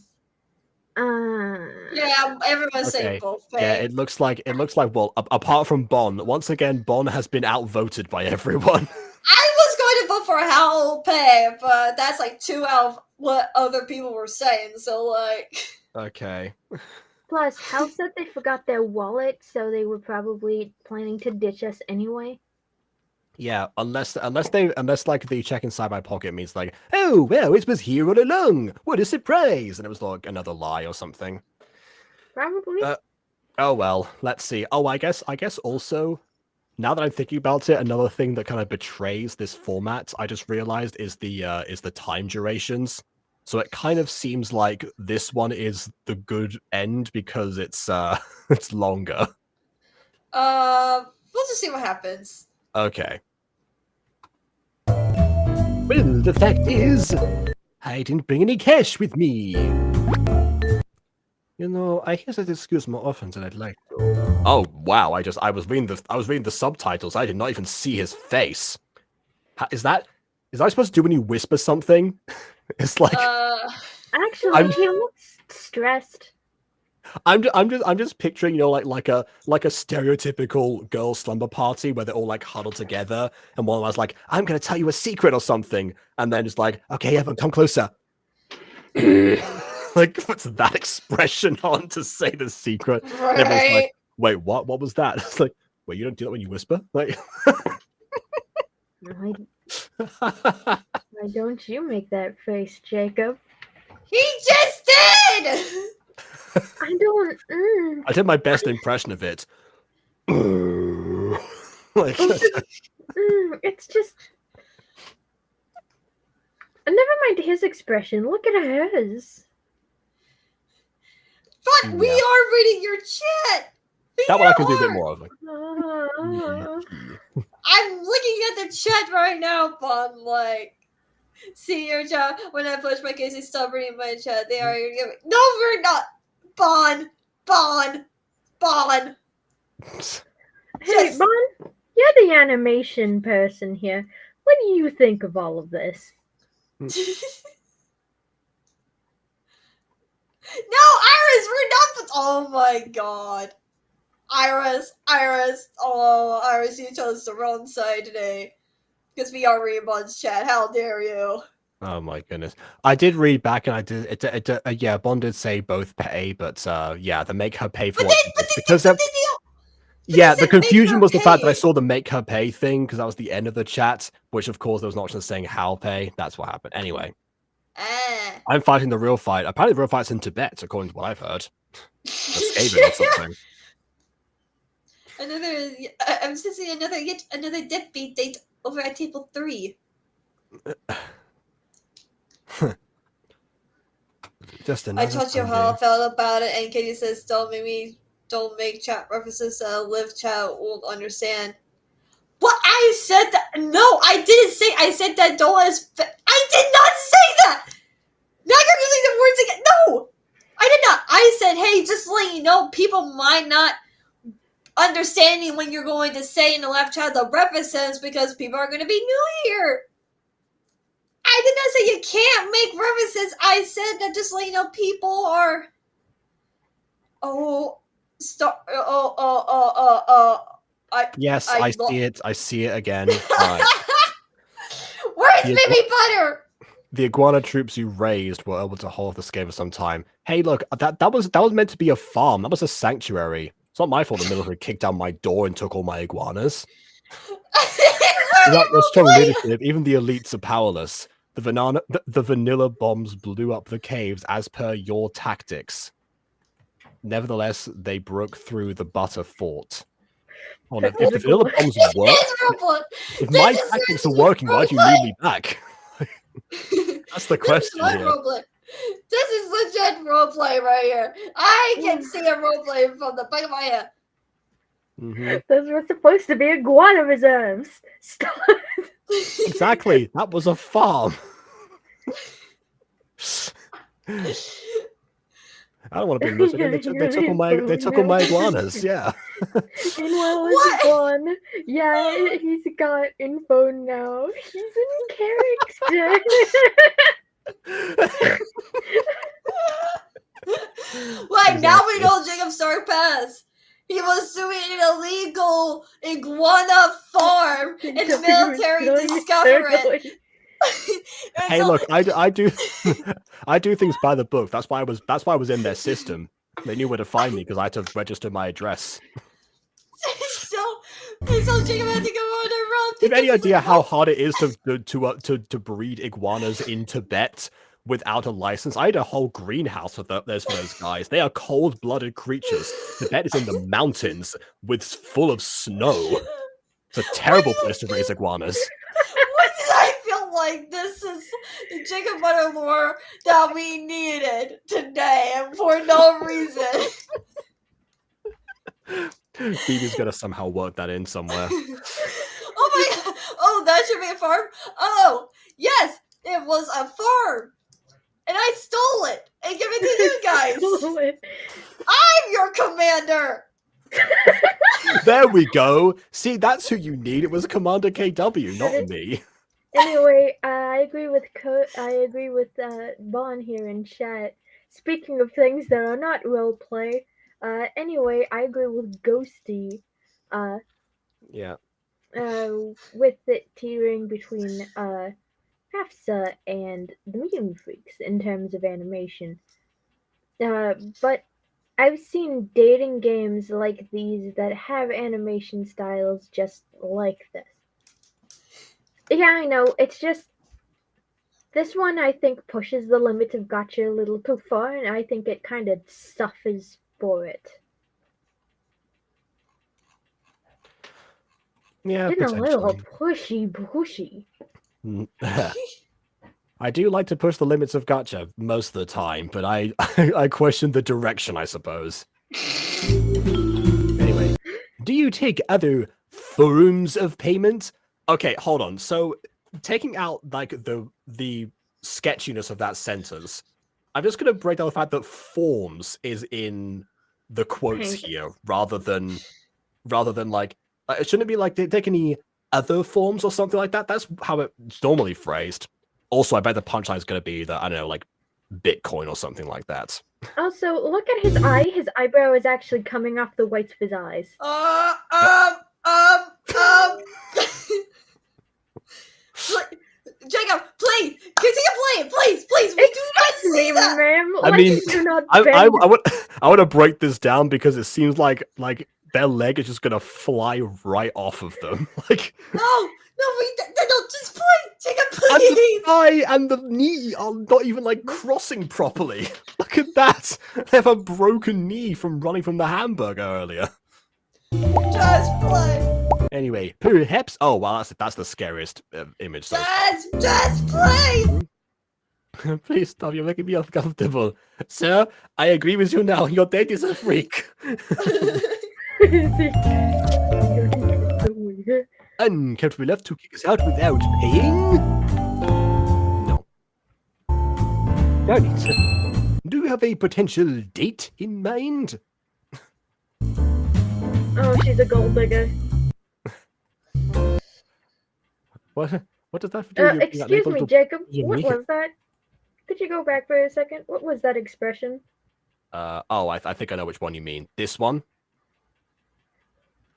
Yeah, everyone's saying both pay. Yeah, it looks like, well, apart from Bon, once again, Bon has been outvoted by everyone. I was going to vote for Hal pay, but that's like 2 out of what other people were saying, so like... Okay. Plus, Hal said they forgot their wallet, so they were probably planning to ditch us anyway. Yeah, unless like the check inside my pocket means like, oh well, it was here all along. What a surprise! And it was like another lie or something. Probably. Oh well, let's see. Oh, I guess also, now that I'm thinking about it, another thing that kind of betrays this format, I just realized, is the time durations. So it kind of seems like this one is the good end because it's it's longer. We'll just see what happens. Okay. Well, the fact is, I didn't bring any cash with me. You know, I hear that excuse more often than I'd like to. Oh wow! I was reading the subtitles. I did not even see his face. Is that I supposed to do when you whisper something? It's like actually, he looks stressed. I'm just picturing, you know, like a stereotypical girl slumber party where they're all like huddled together, and one of us like, I'm gonna tell you a secret or something, and then just like, okay, Evan, come closer. Like, puts that expression on to say the secret. Right. And everyone's like, wait, what? What was that? It's like, wait, you don't do that when you whisper? Like, Why don't you make that face, Jacob? He just did! I don't. I did my best impression of it. Like, it's just. Never mind his expression. Look at hers. But we are reading your chat. That one I can do a bit more of. Like, I'm looking at the chat right now, Bon. Like, see your chat. When I push my case, stop reading my chat. They are giving. No, we're not. Bon. Hey, Bon, you're the animation person here. What do you think of all of this? No, Iris, we're not. Oh my god. Iris. Oh, Iris, you chose the wrong side today. Because we are Rebon's chat. How dare you? Oh my goodness! I did read back, and I did. Yeah, Bond did say both pay, but yeah, the make her pay for what she did, because yeah, the confusion was the fact that I saw the make her pay thing because that was the end of the chat, which of course there was an option saying how pay. That's what happened. Anyway, I'm fighting the real fight. Apparently, the real fight's in Tibet, according to what I've heard. Skaven or something. I'm sensing yet another deadbeat date over at table 3. Just I another told you how I felt about it, and Katie says, don't make chat references live chat won't understand. What I said that? No, I didn't say. I said that Dola is. I did not say that. Now you're using the words again. No, I did not. I said, hey, just to let you know, people might not understanding when you're going to say in the live chat the references because people are going to be new here. I did not say you can't make references. I said that just to let you know, people are. Yes, I see it. I see it again. Right. Where's Baby Butter? The iguana troops you raised were able to hold off the scale for some time. Hey, look, that was meant to be a farm. That was a sanctuary. It's not my fault the military kicked down my door and took all my iguanas. Without your strong leadership, even the elites are powerless. The vanilla bombs blew up the caves as per your tactics. Nevertheless, they broke through the butter fort. Oh, no, if the vanilla bombs work, if my tactics are working, why do you need me back? That's the question here. Roleplay. This is legit roleplay right here. I can see a roleplay from the back of my head. Those were supposed to be iguana reserves. Stop. Exactly. That was a farm. I don't want to be military. They took all my iguanas. Yeah. Meanwhile, it's gone. Yeah, he's got info now. He's in character. Like, now we know Jacob Stark Pass. He was doing an illegal iguana farm and the military discovered it. Hey, look, I do I do things by the book. That's why I was in their system. They knew where to find me because I had to register my address. So Jacob had to go on a run. Do you have any idea how hard it is to breed iguanas in Tibet without a license? I had a whole greenhouse for those guys. They are cold-blooded creatures. Tibet is in the mountains full of snow. It's a terrible place to raise iguanas. Why did I feel like this is the Jacob Butter lore that we needed today and for no reason? Phoebe's gonna somehow work that in somewhere. Oh my god! Oh, that should be a farm? Oh, yes! It was a farm! And I stole it and give it to you guys! I'm your commander! There we go. See, that's who you need. It was Commander KW, not me. Anyway, I agree with Vaughn here in chat. Speaking of things that are not roleplay, anyway, I agree with Ghosty. Yeah. With it teetering between Hafsa and the Medium Freaks in terms of animation. But I've seen dating games like these that have animation styles just like this. Yeah, I know, it's just this one I think pushes the limits of Gacha a little too far, and I think it kind of suffers for it. Yeah, it's a little pushy. I do like to push the limits of Gacha most of the time, but I question the direction, I suppose. Anyway, do you take other forms of payment? Okay, hold on. So, taking out like the sketchiness of that sentence, I'm just going to break down the fact that forms is in the quotes here, rather than like Shouldn't it be like they take any other forms or something like that? That's how it's normally phrased. Also, I bet the punchline is going to be that, I don't know, like Bitcoin or something like that. Also, look at his eye. His eyebrow is actually coming off the whites of his eyes. Jacob, please continue playing, please. We do not see that. Ma'am. I mean, do not I bend. want to break this down because it seems like their leg is just gonna fly right off of them. Like No, just play, Jacob, and the please. thigh and the knee are not even like crossing properly. Look at that. They have a broken knee from running from the hamburger earlier. Just play. Anyway, perhaps. Oh wow, that's the scariest image. So Just play. please stop. You're making me uncomfortable, sir. I agree with you now. Your date is a freak. And can't we left to kick us out without paying? No. Darn it. Do you have a potential date in mind? Oh, she's a gold digger. What does that do? with you being Excuse unable me, to- Jacob. you What make was that? Could you go back for a second? What was that expression? Oh, I think I know which one you mean. This one?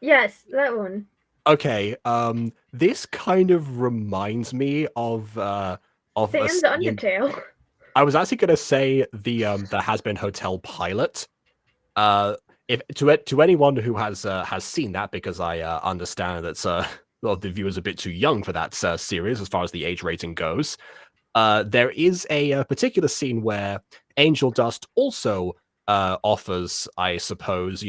Yes, that one. Okay, this kind of reminds me of a Sam's scene- Undertale. I was actually gonna say the Has Been Hotel pilot. If to anyone who has seen that, because I understand that a lot of the viewers are a bit too young for that series as far as the age rating goes. There is a particular scene where Angel Dust also offers, I suppose,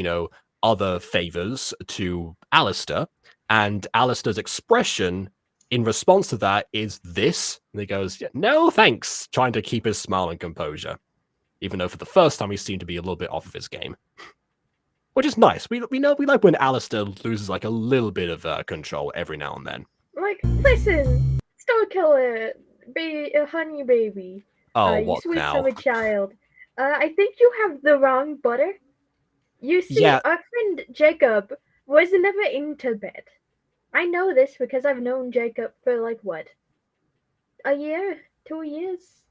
other favors to Alistair, and Alistair's expression in response to that is this, and he goes, yeah, "No, thanks," trying to keep his smile and composure, even though for the first time he seemed to be a little bit off of his game, which is nice. We like when Alistair loses like a little bit of control every now and then. Like, listen, Star Killer, honey baby. Oh, You what sweet now? summer child. I think you have the wrong butter. You see, Yeah. our friend Jacob was never into bed. I know this because I've known Jacob for like what? A year? 2 years?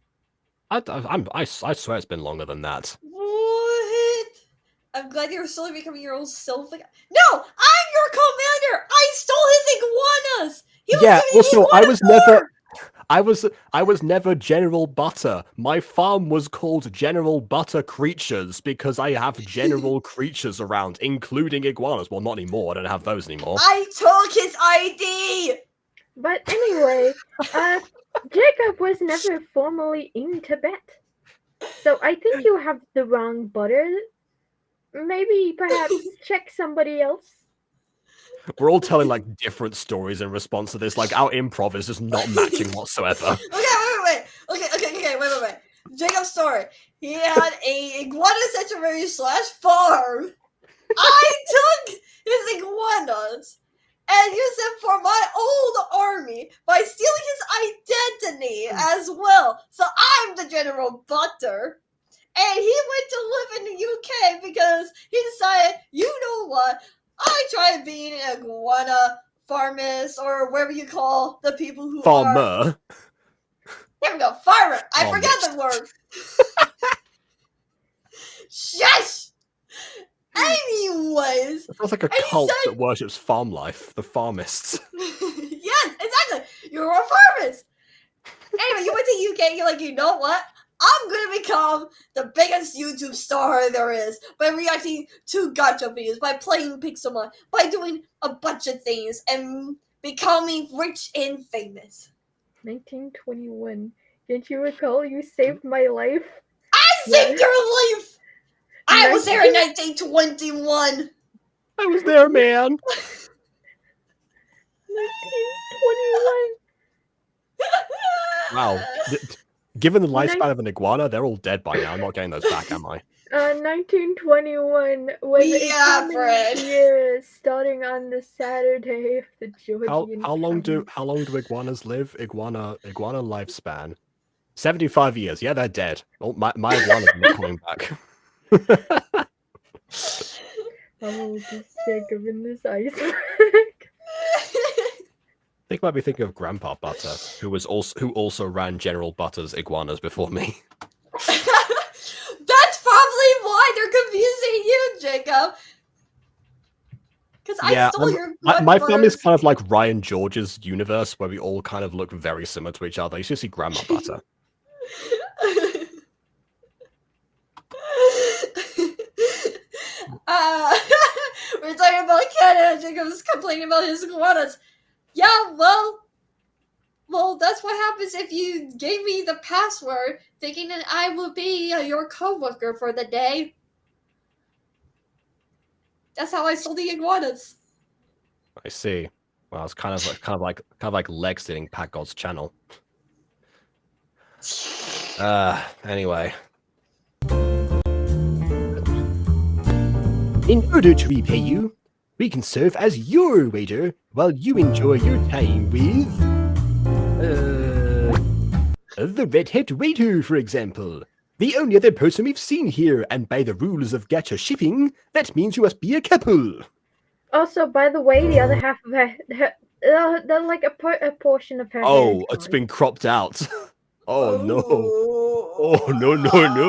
I swear it's been longer than that. What? I'm glad you're slowly becoming your own self. No, I'm your commander. I stole his iguanas. He was Yeah. giving me Also, I iguana was power! I was never General Butter. My farm was called General Butter Creatures because I have general creatures around, including iguanas. Well, not anymore. I don't have those anymore. I took his ID. But anyway, Jacob was never formally in Tibet. So I think you have the wrong butter. Maybe perhaps check somebody else. We're all telling like different stories in response to this. Like our improv is just not matching whatsoever. Okay, wait. Jacob's story. He had a iguana sanctuary / farm. I took his iguanas and used them for my old army by stealing his identity as well. So I'm the General Butter. And he went to live in the UK because he decided, you know what? I tried being an iguana farmist, or whatever you call the people who are... Farmer. There we go, farmer. I Farmist. forgot the word. Shush! Anyways. It sounds like a And he cult said- that worships farm life. The farmists. Yes, exactly. You're a farmist. Anyway, you went to UK, you're like, you know what? I'm gonna become the biggest YouTube star there is by reacting to gacha videos, by playing Pixelmon, by doing a bunch of things, and becoming rich and famous. 1921. Can't you recall you saved my life? I saved your life! I was there in 1921! I was there, man. 1921. Wow. Given the lifespan of an iguana, they're all dead by now. I'm not getting those back, am I? 1921 was Yeah, a common Fred. year starting on the Saturday of the Georgian How long do iguanas live? Iguana lifespan 75 years. Yeah, they're dead. Oh, my iguana's not coming back. Oh, this Jacob in this iceberg. I think I might be thinking of Grandpa Butter, who also ran General Butter's iguanas before me. That's probably why they're confusing you, Jacob. Because I stole your my family's grandmother's. kind of like Ryan George's universe, where we all kind of look very similar to each other. You should see Grandma Butter. We're talking about Canada. Jacob's complaining about his iguanas. Yeah, well, that's what happens if you gave me the password, thinking that I would be your coworker for the day. That's how I stole the iguanas. I see. Well, it's kind of like Lex hitting Pat God's channel. Anyway. In order to repay you, we can serve as your waiter while you enjoy your time with the redhead waiter, for example. The only other person we've seen here, and by the rules of gacha shipping, that means you must be a couple. Also, by the way, the other half of her like a portion of her hair. Oh, it's been cropped out. Oh no. Oh no.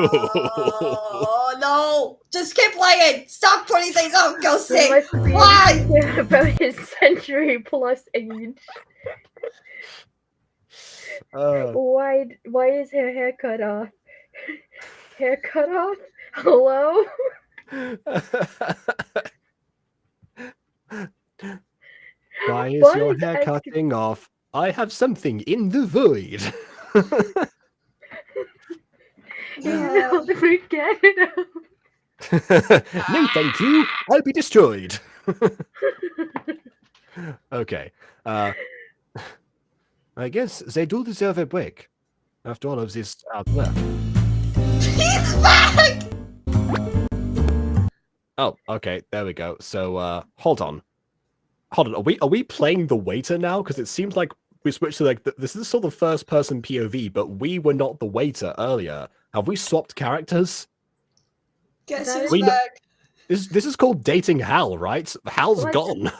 Oh no! Just keep playing! Stop putting things on! Go sing! Must be Why? about his century plus age. Why is her hair cut off? Hair cut off? Hello? Why is Why your is hair asking- cutting off? I have something in the void. No, forget it. No, thank you. I'll be destroyed. Okay. I guess they do deserve a break. After all of this out there. He's back! Oh, okay, there we go. So, hold on. Are we playing the waiter now? Because it seems like we switched to like this is still the first person POV, but we were not the waiter earlier. Have we swapped characters? Guess We who's back? This is called dating Hal, right? Hal's What? gone.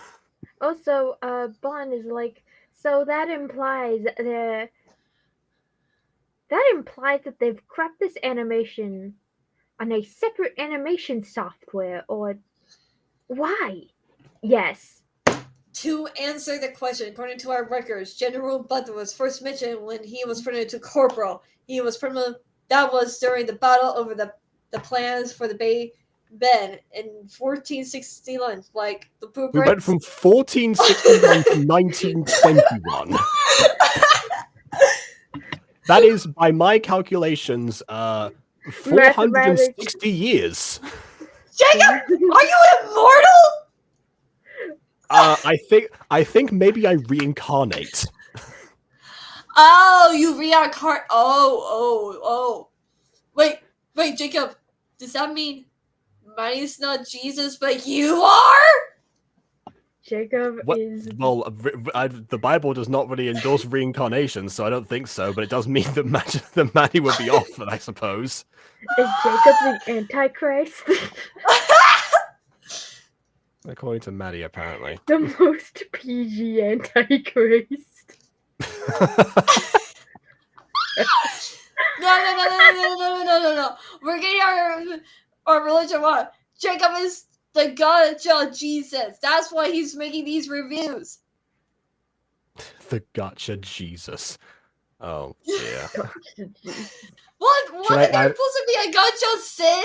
Also, Bond is like, so that implies that they've crapped this animation on a separate animation software, or why? Yes. To answer the question, according to our records, General Butler was first mentioned when he was promoted to corporal. He was promoted. That was during the battle over the plans for the Bay Ben in 1469. Like the We blueprints. went from 1469 to 1921. That is, by my calculations, 460 years. Jacob, are you immortal? I think maybe I reincarnate. Oh, you reincarnate. Oh. Wait, Jacob. Does that mean Money's not Jesus, but you are? Jacob What? is. Well, the Bible does not really endorse reincarnation, so I don't think so. But it does mean that Maddie would be off, I suppose. Is Jacob the Antichrist? According to Maddie, apparently. The most PG Antichrist. No. We're getting our religion wrong. Jacob is the Gacha Jesus. That's why he's making these reviews. The Gacha Jesus. Oh dear. What? Should Wasn't there supposed to be a Gacha sin?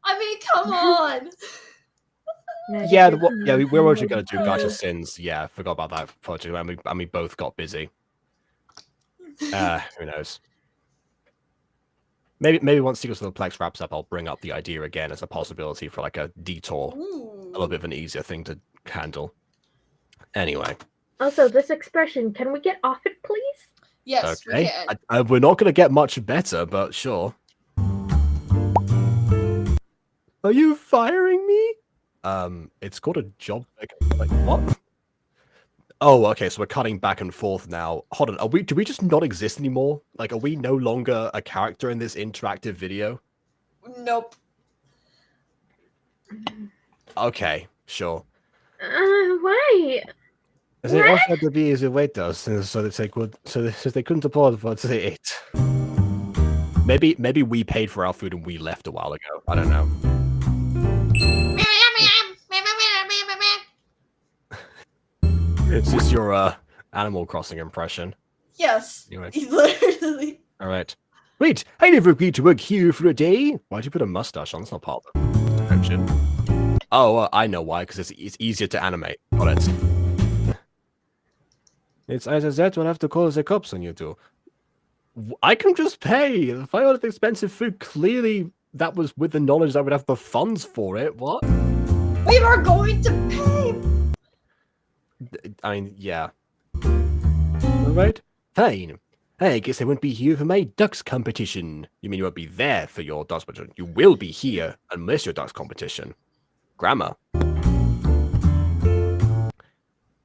I mean, come on. Yeah, we were actually going to do Gacha Sins. Yeah, I forgot about that. Fortunately, and we both got busy. Who knows? Maybe once Secrets of the Plex wraps up, I'll bring up the idea again as a possibility for like a detour. Ooh. A little bit of an easier thing to handle. Anyway. Also, this expression, can we get off it, please? Yes, we Okay. can. We're not going to get much better, but sure. Are you firing me? It's called a job. Like what? Oh, okay. So we're cutting back and forth now. Hold on. Do we just not exist anymore? Like, are we no longer a character in this interactive video? Nope. Okay, sure. Why? They What? offered to be the waiters, so that they couldn't afford what they ate. Maybe we paid for our food and we left a while ago. I don't know. Is this your Animal Crossing impression? Yes. Anyway. Literally. All right. Wait, I never agreed to work here for a day. Why'd you put a mustache on? That's not part of the description. Oh, I know why. Because it's easier to animate. Got it. It's either that or I have to call the cops on you two. I can just pay. If I ordered expensive food, clearly that was with the knowledge that I would have the funds for it. What? We were going to pay. I mean, yeah. All right, fine. I guess I won't be here for my ducks competition. You mean you won't be there for your ducks competition? You will be here unless your ducks competition. Grammar.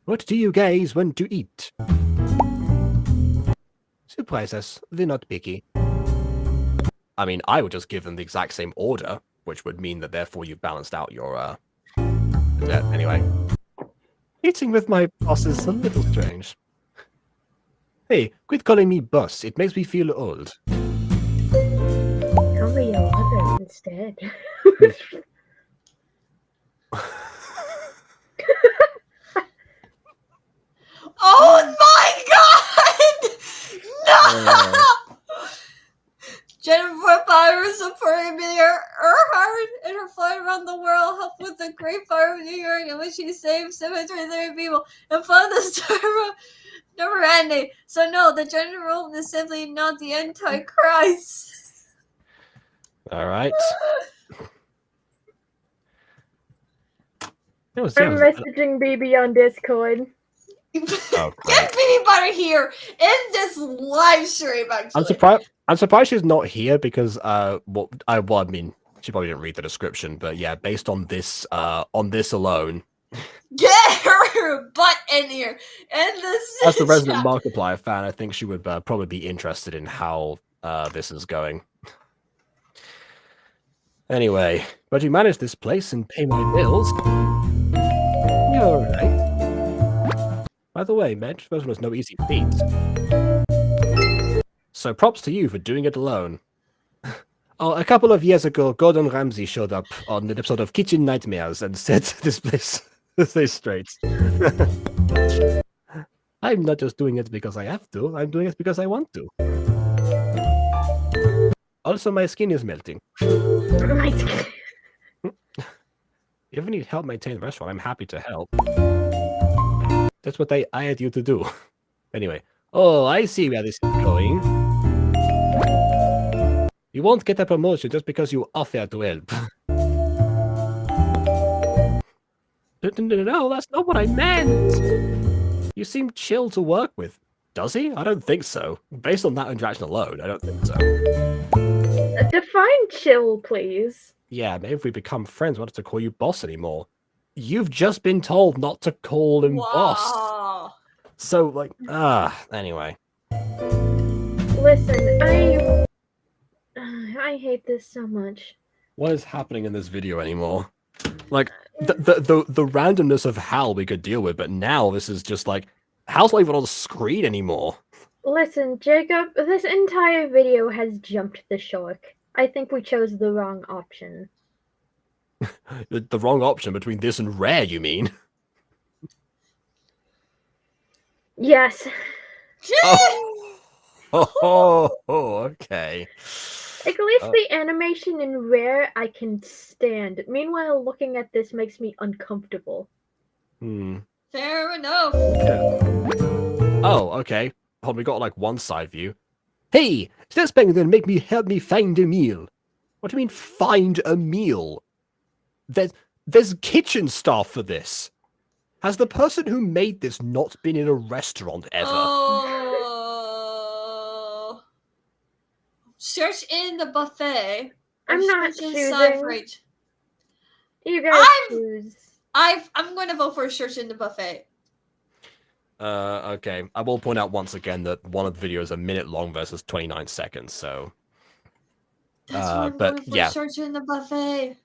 What do you guys want to eat? Surprise us. They're not picky. I mean, I would just give them the exact same order, which would mean that therefore you've balanced out your debt. Anyway. Eating with my boss is a little strange. Hey, quit calling me boss. It makes me feel old. Call me your mother instead. Oh my god! No! Jennifer Byers, a Premier Earhart, and her flight around the world helped with the Great Fire of New York, in which she saved 730 people and found the star never ending. So no, the general is simply not the Antichrist. All right. I'm messaging BB on Discord. Oh, Get BB Butter here in this live stream. Actually, I'm surprised she's not here because I mean, she probably didn't read the description, but yeah, based on this alone, get her butt in here. And this as the resident Markiplier fan, I think she would probably be interested in how this is going. Anyway, but you manage this place and pay my bills. You're all right. By the way, Medj, those was no easy feat. So props to you for doing it alone. Oh, a couple of years ago, Gordon Ramsay showed up on an episode of Kitchen Nightmares and said this place stay straight. I'm not just doing it because I have to, I'm doing it because I want to. Also, my skin is melting. My skin. If you need help maintain the restaurant, I'm happy to help. That's what I hired you to do. Anyway. Oh, I see where this is going. You won't get a promotion just because you offer to help. No, that's not what I meant. You seem chill to work with. Does he? I don't think so. Based on that interaction alone, I don't think so. Define chill, please. Yeah, maybe if we become friends, I don't have to call you boss anymore. You've just been told not to call him boss. So, like, anyway. Listen, I hate this so much. What is happening in this video anymore? Like, the randomness of Hal we could deal with, but now this is just like, Hal's not even on the screen anymore. Listen, Jacob, this entire video has jumped the shark. I think we chose the wrong option. The wrong option between this and Rare, you mean? Yes. Oh, okay. At least the animation in Rare I can stand. Meanwhile, looking at this makes me uncomfortable. Fair enough. Oh, okay. Hold on, we got like one side view. Hey, that's better than help me find a meal. What do you mean find a meal? There's kitchen staff for this. Has the person who made this not been in a restaurant ever? Oh. Search in the buffet. I'm not choosing. You guys choose. I'm going to vote for a search in the buffet. Okay. I will point out once again that one of the videos is a minute long versus 29 seconds, so... That's why I'm but going for yeah. search in the buffet.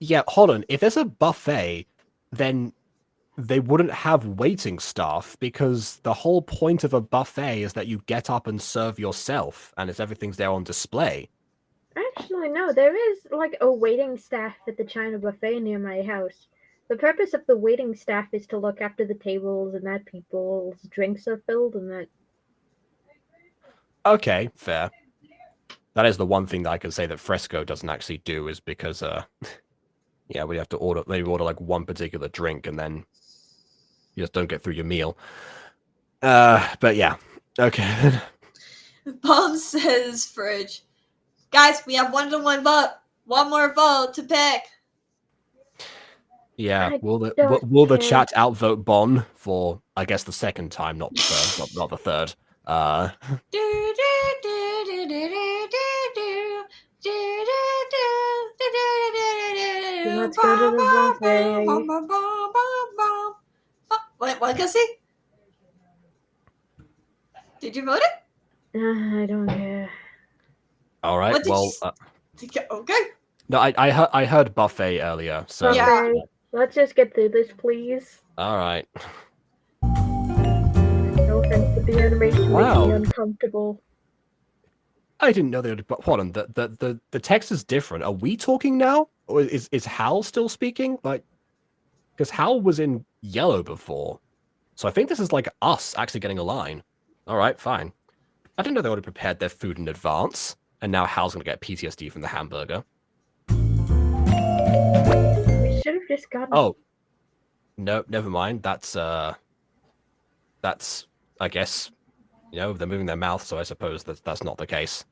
Yeah, hold on. If there's a buffet, then they wouldn't have waiting staff because the whole point of a buffet is that you get up and serve yourself and everything's there on display. Actually, no, there is like a waiting staff at the China buffet near my house. The purpose of the waiting staff is to look after the tables and that people's drinks are filled and that. Okay, fair. That is the one thing that I can say that Fresco doesn't actually do is because, yeah, we have to order, maybe order like one particular drink and then you just don't get through your meal. But yeah, okay. Bomb says fridge. Guys, we have 1-to-1 vote. One more vote to pick. Yeah, I will the don't care. chat outvote Bon for, I guess, the second time, not the third, not the third. Let's go to the buffet. What, Gussie? Did you vote it? I don't care. All right, What did well, okay. no, I heard buffet earlier, so Okay, Yeah. let's just get through this, please. all right. No offense, but the animation Wow. makes me uncomfortable. I didn't know they would. But hold on, the text is different. Are we talking now, or is Hal still speaking? Like, because Hal was in yellow before, so I think this is like us actually getting a line. All right, fine. I didn't know they would have prepared their food in advance, and now Hal's gonna get PTSD from the hamburger. We should have just gotten. Oh, no, never mind. That's I guess, you know, they're moving their mouth, so I suppose that's not the case.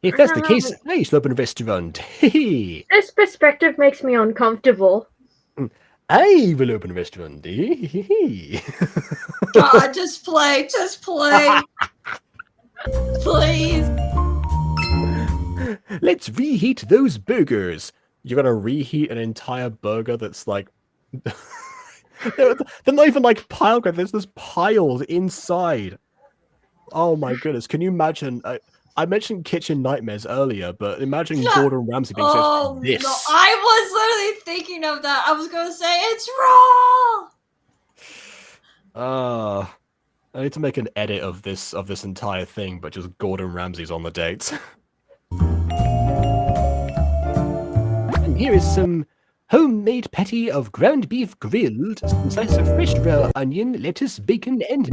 If that's the case, I shall open a restaurant. This perspective makes me uncomfortable. I will open a restaurant. God, just play. Please. Let's reheat those burgers. You're gonna reheat an entire burger that's like they're not even like pile grid. There's just piles inside. Oh my goodness! Can you imagine? I mentioned kitchen nightmares earlier, but imagine Gordon Ramsay being Oh this. no! I was literally thinking of that. I was gonna say it's raw. I need to make an edit of this entire thing, but just Gordon Ramsay's on the dates. And here is some homemade patty of ground beef grilled, some slices of fresh raw onion, lettuce, bacon, and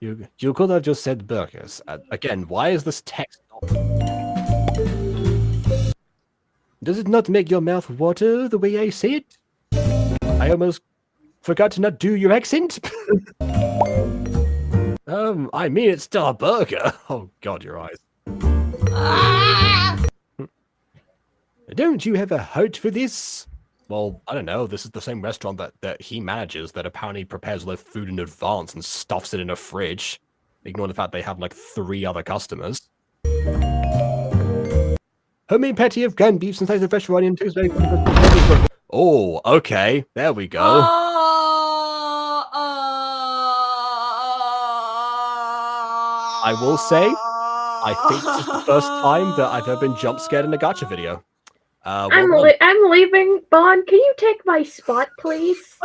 you could have just said burgers. Again, why is this text not... Does it not make your mouth water the way I say it? I almost forgot to not do your accent. I mean, it's still a burger. Oh God, your eyes. Ah! Don't you have a heart for this? Well, I don't know. This is the same restaurant that he manages that apparently prepares their food in advance and stuffs it in a fridge. Ignore the fact they have like 3 other customers. Homemade patty of ground beef and slices of fresh onion. Oh, okay. There we go. I will say, I think this is the first time that I've ever been jump scared in a gacha video. I'm leaving. Bond, can you take my spot, please?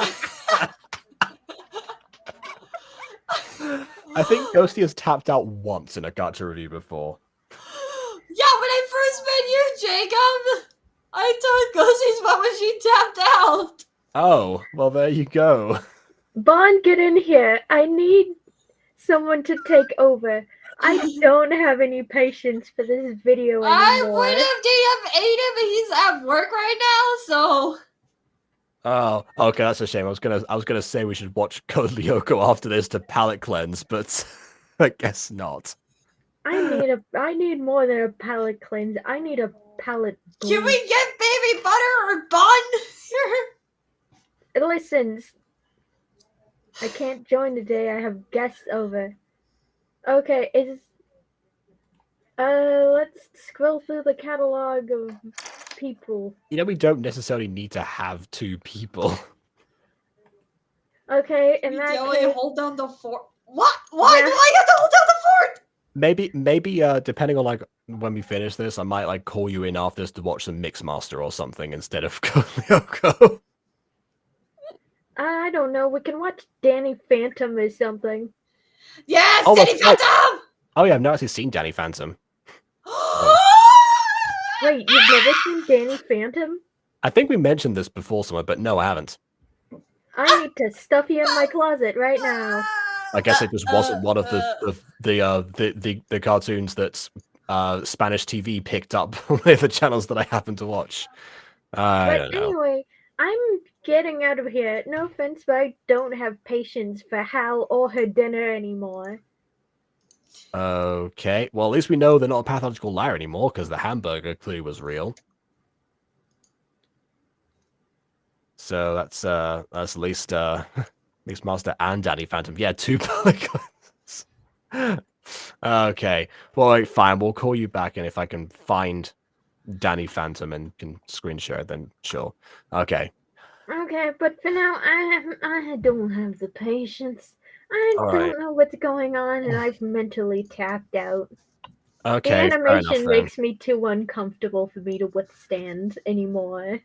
I think Ghosty has tapped out once in a gacha review before. Yeah, when I first met you, Jacob, I told Ghosty's mom when she tapped out. Oh, well, there you go. Bond, get in here. I need someone to take over. I don't have any patience for this video anymore. I would have ate him, but he's at work right now, so. Oh, okay, that's a shame. I was gonna say we should watch Code Lyoko after this to palate cleanse, but I guess not. I need more than a palate cleanse. I need a palate. Can we get baby butter or bun? Listen, I can't join today. I have guests over. Okay, let's scroll through the catalog of people. You know, we don't necessarily need to have 2 people. Okay, in that only case, hold down the fort. What? Why do I have to hold down the fort? maybe, depending on like when we finish this, I might like call you in after this to watch some Mixmaster or something instead of Lyoko. I don't know. We can watch Danny Phantom or something. Yes, Oh, Danny that's right. Phantom! Oh yeah, I've not actually seen Danny Phantom. Wait, you've never seen Danny Phantom? I think we mentioned this before somewhere, but no, I haven't. I need to stuff you in my closet right now. I guess it just wasn't one of the cartoons that Spanish TV picked up with the channels that I happen to watch. I don't But know. anyway, I'm getting out of here. No offense, but I don't have patience for Hal or her dinner anymore. Okay, well at least we know they're not a pathological liar anymore because the hamburger clue was real. So that's at least Mixmaster and Danny Phantom. Yeah, 2 polygons. Okay, well, like, fine. We'll call you back, and if I can find Danny Phantom and can screen share, then sure. Okay. Okay, but for now, I don't have the patience. I All don't right. know what's going on, and I've mentally tapped out. Okay. The Fair enough, animation then. makes me too uncomfortable for me to withstand anymore.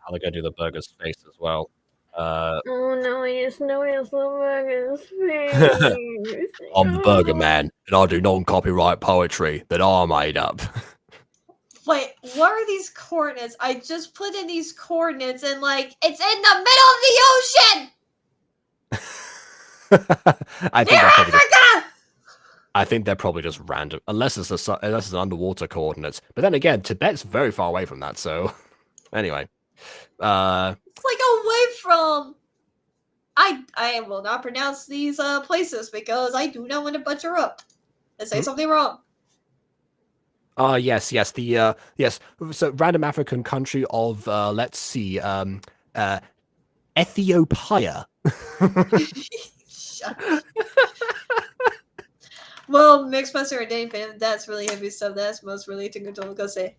How they gonna do the burger's face as well? Oh no, I just noticed the burger's face. I'm the Burger Man, and I do non-copyright poetry that I made up. Wait, what are these coordinates? I just put in these coordinates and like it's in the middle of the ocean. I think Near they're probably just, Africa. I think they're probably just random, unless it's an underwater coordinates. But then again, Tibet's very far away from that. So anyway, It's like away from. I will not pronounce these places because I do not want to butcher up and say something wrong. yes, the yes. So random African country of let's see, Ethiopia. Shut up. Well, Mixmaster and Danny Phantom, that's really heavy stuff. That's most related to go say.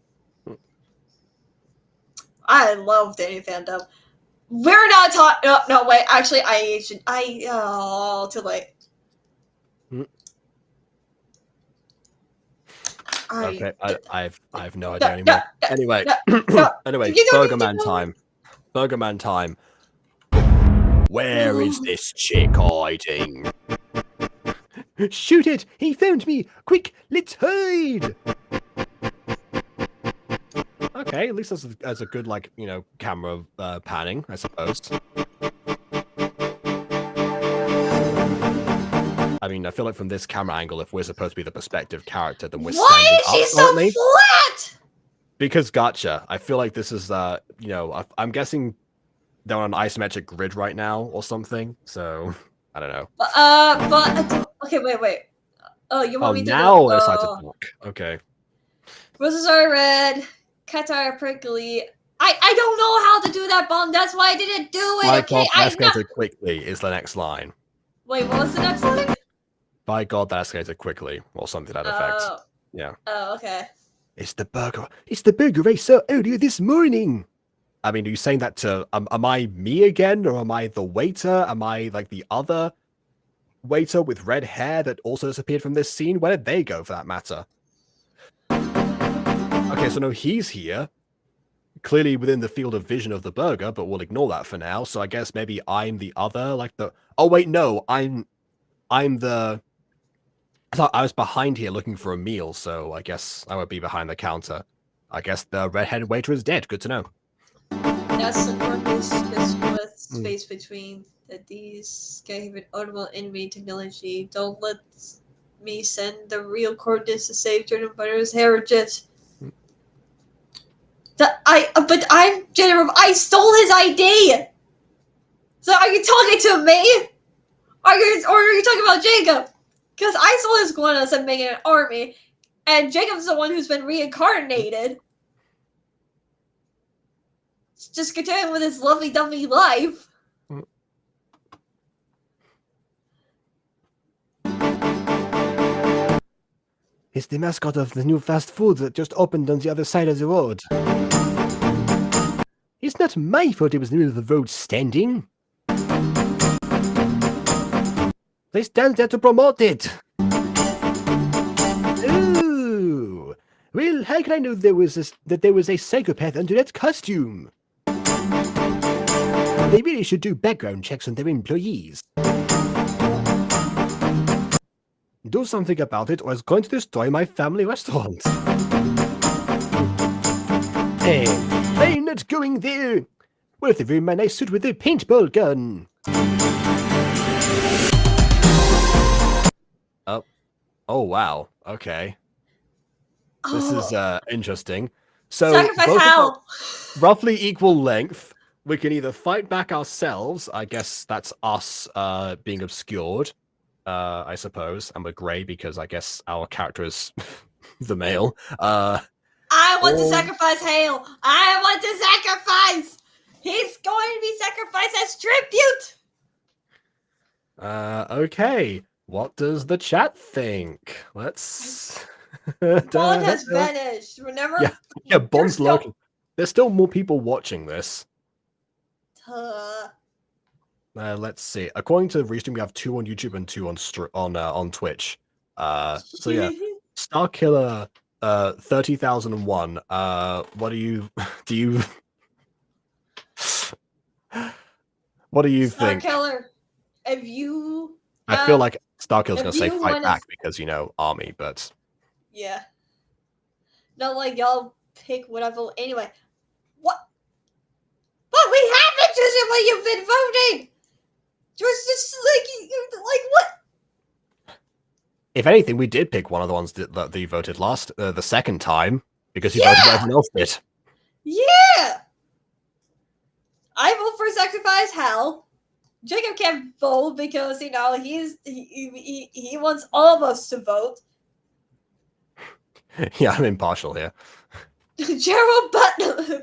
I love Danny Phantom. We're not talking. No, wait. Actually, too late. Okay, I have no idea anymore. Anyway, anyway, You don't need to Burgerman know. time. Burgerman time. Where is this chick hiding? Shoot it! He found me! Quick, let's hide! Okay, at least that's a good, like, you know, camera panning, I suppose. I mean, I feel like from this camera angle, if we're supposed to be the perspective character, then we're Why standing is she up so currently. flat? Because Gacha. I feel like this is, you know, I'm guessing they're on an isometric grid right now or something. So I don't know. But okay, wait. Oh, you want me to now it's like to talk. Okay. Roses are red. Categorically. I don't know how to do that, Bomb. That's why I didn't do it. By Okay, God, that escalated quickly is the next line. Wait, what was the next line? By God, that escalated quickly, or something to that effect. Yeah. Oh, okay. It's the burger I saw earlier this morning! I mean, are you saying that to... am I me again, or am I the waiter? Am I, like, the other waiter with red hair that also disappeared from this scene? Where did they go, for that matter? Okay, so no, he's here. Clearly within the field of vision of the burger, but we'll ignore that for now. So I guess maybe I'm the other, like the... Oh, wait, no, I'm the... I thought I was behind here looking for a meal, so I guess I would be behind the counter. I guess the red-headed waiter is dead. Good to know. That's the purpose with space between that these guys have an audible enemy technology. Don't let me send the real coordinates to save Jordan Butter's heritage. But I'm General. I stole his ID. So are you talking to me? Or are you talking about Jacob? Because I stole his guanas and making an army, and Jacob's the one who's been reincarnated. Just continuing with his lovely dummy life. It's the mascot of the new fast food that just opened on the other side of the road. It's not my fault it was in the middle of the road standing. They stand there to promote it. Well, how can I know that there was a psychopath under that costume? They really should do background checks on their employees. Do something about it, or it's going to destroy my family restaurant. Hey, I'm not going there. What if they ruin my nice suit with a paintball gun? Oh wow. Okay. This is interesting. So Sacrifice both of Hal. us, roughly equal length. We can either fight back ourselves. I guess that's us being obscured. I suppose, and we're grey because I guess our character is the male. I want to sacrifice Hale. I want to sacrifice. He's going to be sacrificed as tribute. Okay. What does the chat think? Let's. Bond has vanished. Remember? Yeah, Bond's lurking. There's still more people watching this. Let's see. According to the restream, we have 2 on YouTube and 2 on Twitch. So yeah, Starkiller 30,001. What do you what do you think? Starkiller, if you I feel like Starkiller's gonna say you fight wanna back because army, but yeah. Not like y'all pick whatever. Anyway, what? But we haven't chosen what you've been voting. Just like what? if anything, we did pick one of the ones that you voted last, the second time, because you voted what everyone else did. Yeah. I vote for sacrifice Hal. Jacob can't vote because he wants all of us to vote. Yeah, I'm impartial here. Gerald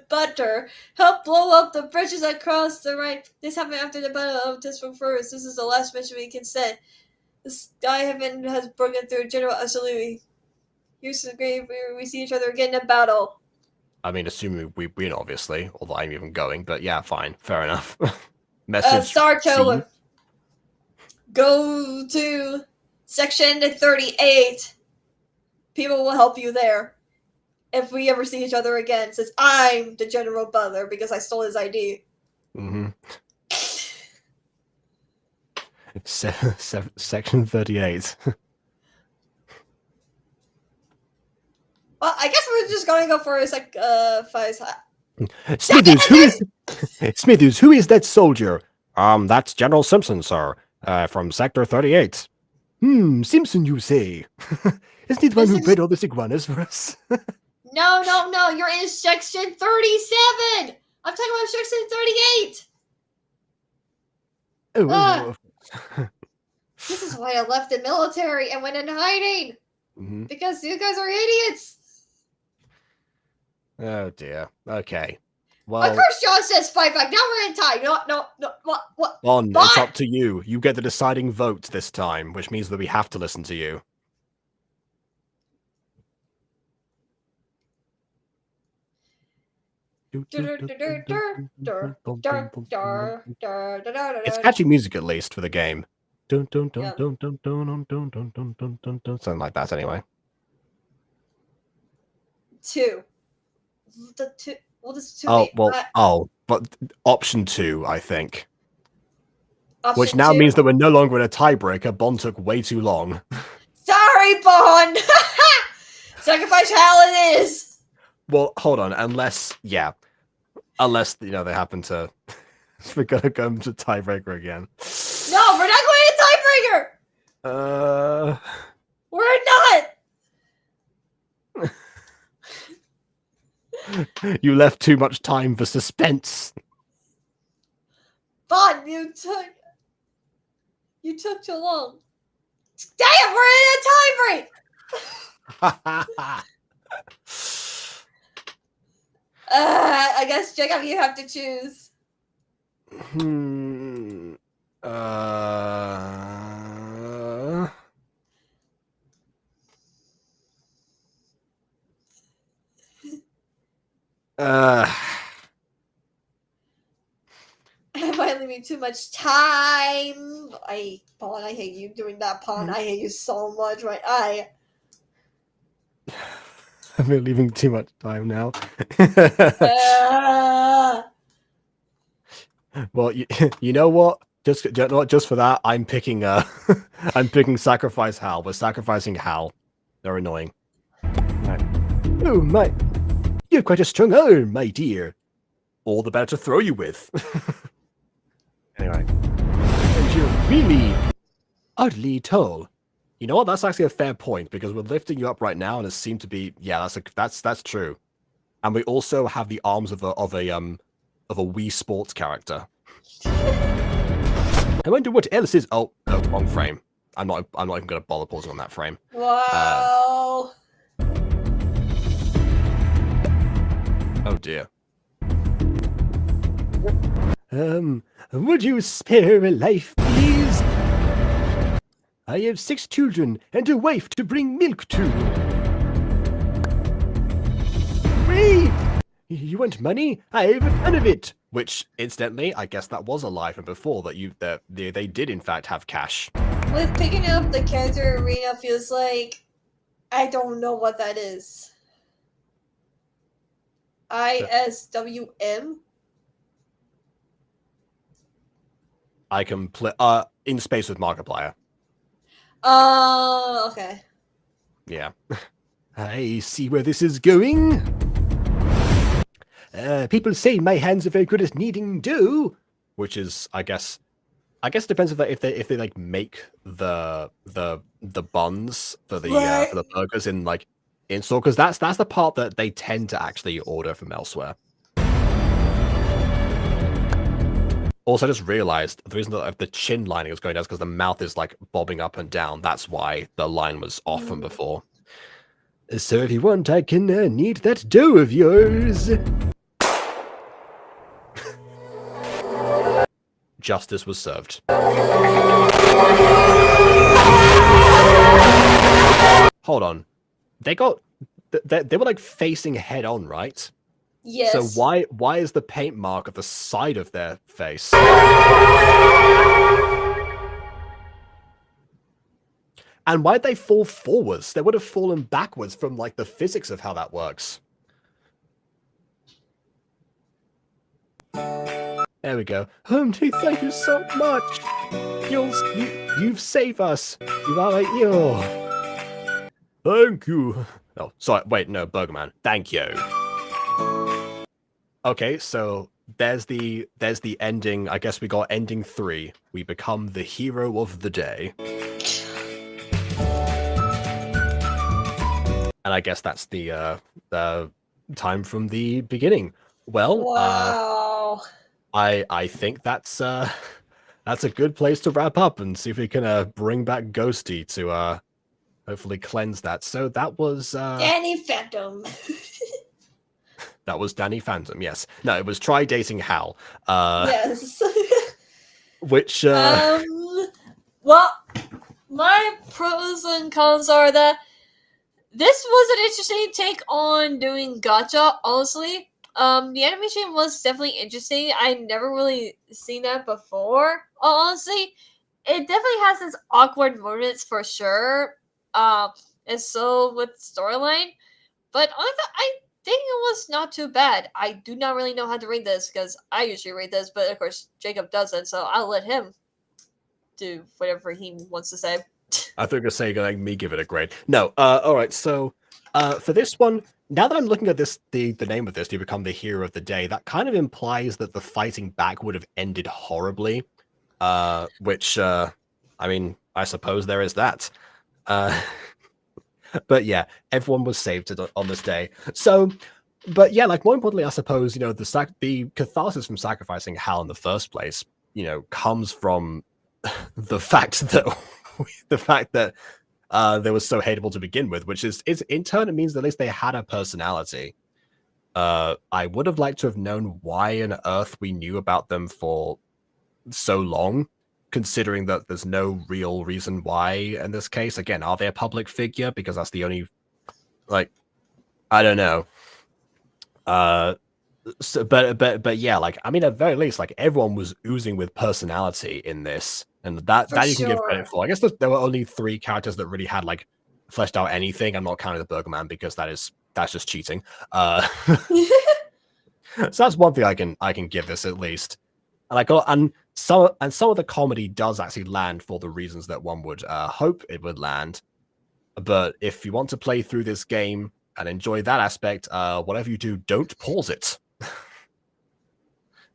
Butter helped blow up the bridges across the right. This happened after the Battle of District First. This is the last mission we can send. The sky heaven has broken through. General absolutely. Here's the grave where we see each other again in battle. I mean, assuming we win, obviously, although I'm even going, but yeah, fine, fair enough. Message. Star Killer. Go to section 38. People will help you there. If we ever see each other again, since I'm the General Butler because I stole his ID. Mm-hmm. Section 38. Well, I guess we're just gonna go for a sacrifice. Smithers, who is that soldier? That's General Simpson, sir. From Sector 38. Simpson, you say? Isn't it one who bred all the iguanas for us? No, you're in section 37! I'm talking about section 38! Oh, this is why I left the military and went in hiding! Mm-hmm. Because you guys are idiots! Oh dear. Okay. Well, of course John says fight back. Now we're in tie. No. What? Bon, it's up to you. You get the deciding vote this time, which means that we have to listen to you. It's catchy music, at least, for the game. Something like that, anyway. 2. What is 2? But option 2, I think. Option which now 2? means that we're no longer in a tiebreaker. Bond took way too long. Sorry, Bond! Sacrifice Hal it is! Well, hold on. Unless, they happen to... we're gonna go into tiebreaker again. No, we're not going to tiebreaker! We're not! You left too much time for suspense. Bond, you took too long. Damn, we're in a tiebreak! I guess, Jacob, you have to choose. Am I leaving too much time? Pawn, I hate you doing that, Pawn. I hate you so much, right? We're leaving too much time now. Well, you know what? Just for that, I'm picking I'm picking Sacrifice Hal. We're sacrificing Hal. They're annoying. Right. Oh my, you're quite a strong arm, my dear. All the better to throw you with. Anyway, and you're really oddly tall. You know what? That's actually a fair point because we're lifting you up right now, and it seemed to be that's true. And we also have the arms of a Wii Sports character. I wonder what else is. Oh, no, wrong frame. I'm not even going to bother pausing on that frame. Wow. Oh dear. Would you spare a life, please? I have 6 children and a wife to bring milk to. Wait! You want money? I have a ton of it. Which, incidentally, I guess that was a lie from before that they did in fact have cash. With picking up the character arena feels like I don't know what that is. ISWM? I can play in space with Markiplier. Okay. Yeah. I see where this is going. People say my hands are very good at kneading dough. Which is, I guess it depends if they like make the buns for the burgers in store, because that's the part that they tend to actually order from elsewhere. Also, I just realized the reason that the chin lining was going down is because the mouth is like bobbing up and down. That's why the line was off from before. So if you want, I can knead that dough of yours. Justice was served. Hold on. They were like facing head on, right? Yes. So why is the paint mark at the side of their face? And why'd they fall forwards? They would have fallen backwards from like the physics of how that works. There we go. Humpty, thank you so much. You've saved us. You are a hero. Thank you. Oh, sorry. Wait, no, Burgerman. Thank you. Okay, so there's the ending. I guess we got ending 3. We become the hero of the day. And I guess that's the time from the beginning. Well, wow. I think that's a good place to wrap up and see if we can bring back Ghosty to hopefully cleanse that. So that was Danny Phantom. That was Danny Phantom, yes. No, it was Try Dating Hal. Yes. Which well, my pros and cons are that this was an interesting take on doing gacha, honestly. The animation was definitely interesting. I'd never really seen that before, honestly. It definitely has its awkward moments for sure. And so with storyline. But I think it was not too bad. I do not really know how to rate this because I usually rate this, but of course Jacob doesn't, so I'll let him do whatever he wants to say. I think I say like me give it a grade. No, all right. So, for this one, now that I'm looking at this, the name of this, you become the hero of the day. That kind of implies that the fighting back would have ended horribly. Which, I mean, I suppose there is that. But yeah, everyone was saved on this day. So, but yeah, like more importantly, I suppose the catharsis from sacrificing Hal in the first place, comes from the fact that they were so hateable to begin with, which is in turn it means that at least they had a personality. I would have liked to have known why on earth we knew about them for so long, considering that there's no real reason why in this case. Again, are they a public figure? Because that's the only, like, I don't know. So, but yeah, like, I mean, at the very least, like, everyone was oozing with personality in this, and that you can give credit for. I guess there were only 3 characters that really had like fleshed out anything. I'm not counting the Burger Man because that is that's just cheating. So that's one thing I can give this at least. And some of the comedy does actually land for the reasons that one would hope it would land. But if you want to play through this game and enjoy that aspect, whatever you do, don't pause it.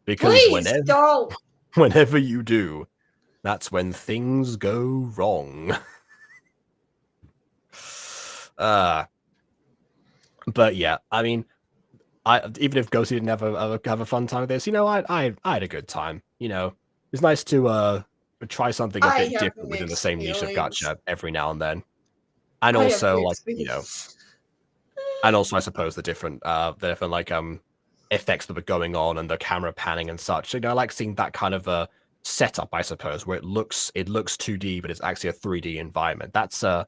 Because Please don't. whenever you do, that's when things go wrong. But yeah, I mean, even if Ghosty didn't have a fun time with this, you know, I had a good time. You know, it's nice to try something a bit different within the same niche of gacha every now and then, and also like you know, and also I suppose the different like effects that were going on and the camera panning and such. You know, I like seeing that kind of a setup, I suppose, where it looks 2D, but it's actually a 3D environment. That's quite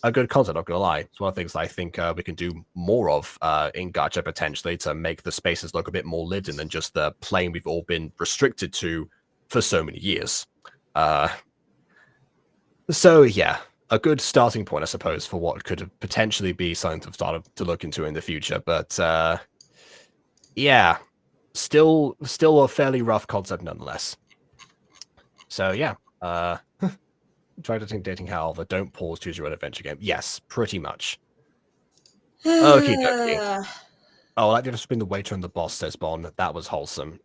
a good concept, not gonna lie. It's one of the things I think we can do more of in gacha potentially to make the spaces look a bit more lived in than just the plane we've all been restricted to for so many years. So yeah, a good starting point, I suppose, for what could potentially be something to start to look into in the future. But yeah, still a fairly rough concept nonetheless. So yeah, try to think dating how the don't pause, choose your own adventure game. Yes, pretty much. Okay, dokie. Oh, that just been the waiter and the boss, says Bond. That was wholesome.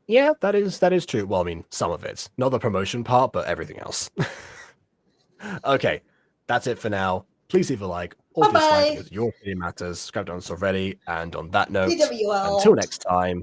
Yeah, that is true. Well, I mean, some of it. Not the promotion part, but everything else. Okay, that's it for now. Please leave a like or dislike because your opinion matters. Subscribe to us already. And on that note, PWL. until next time,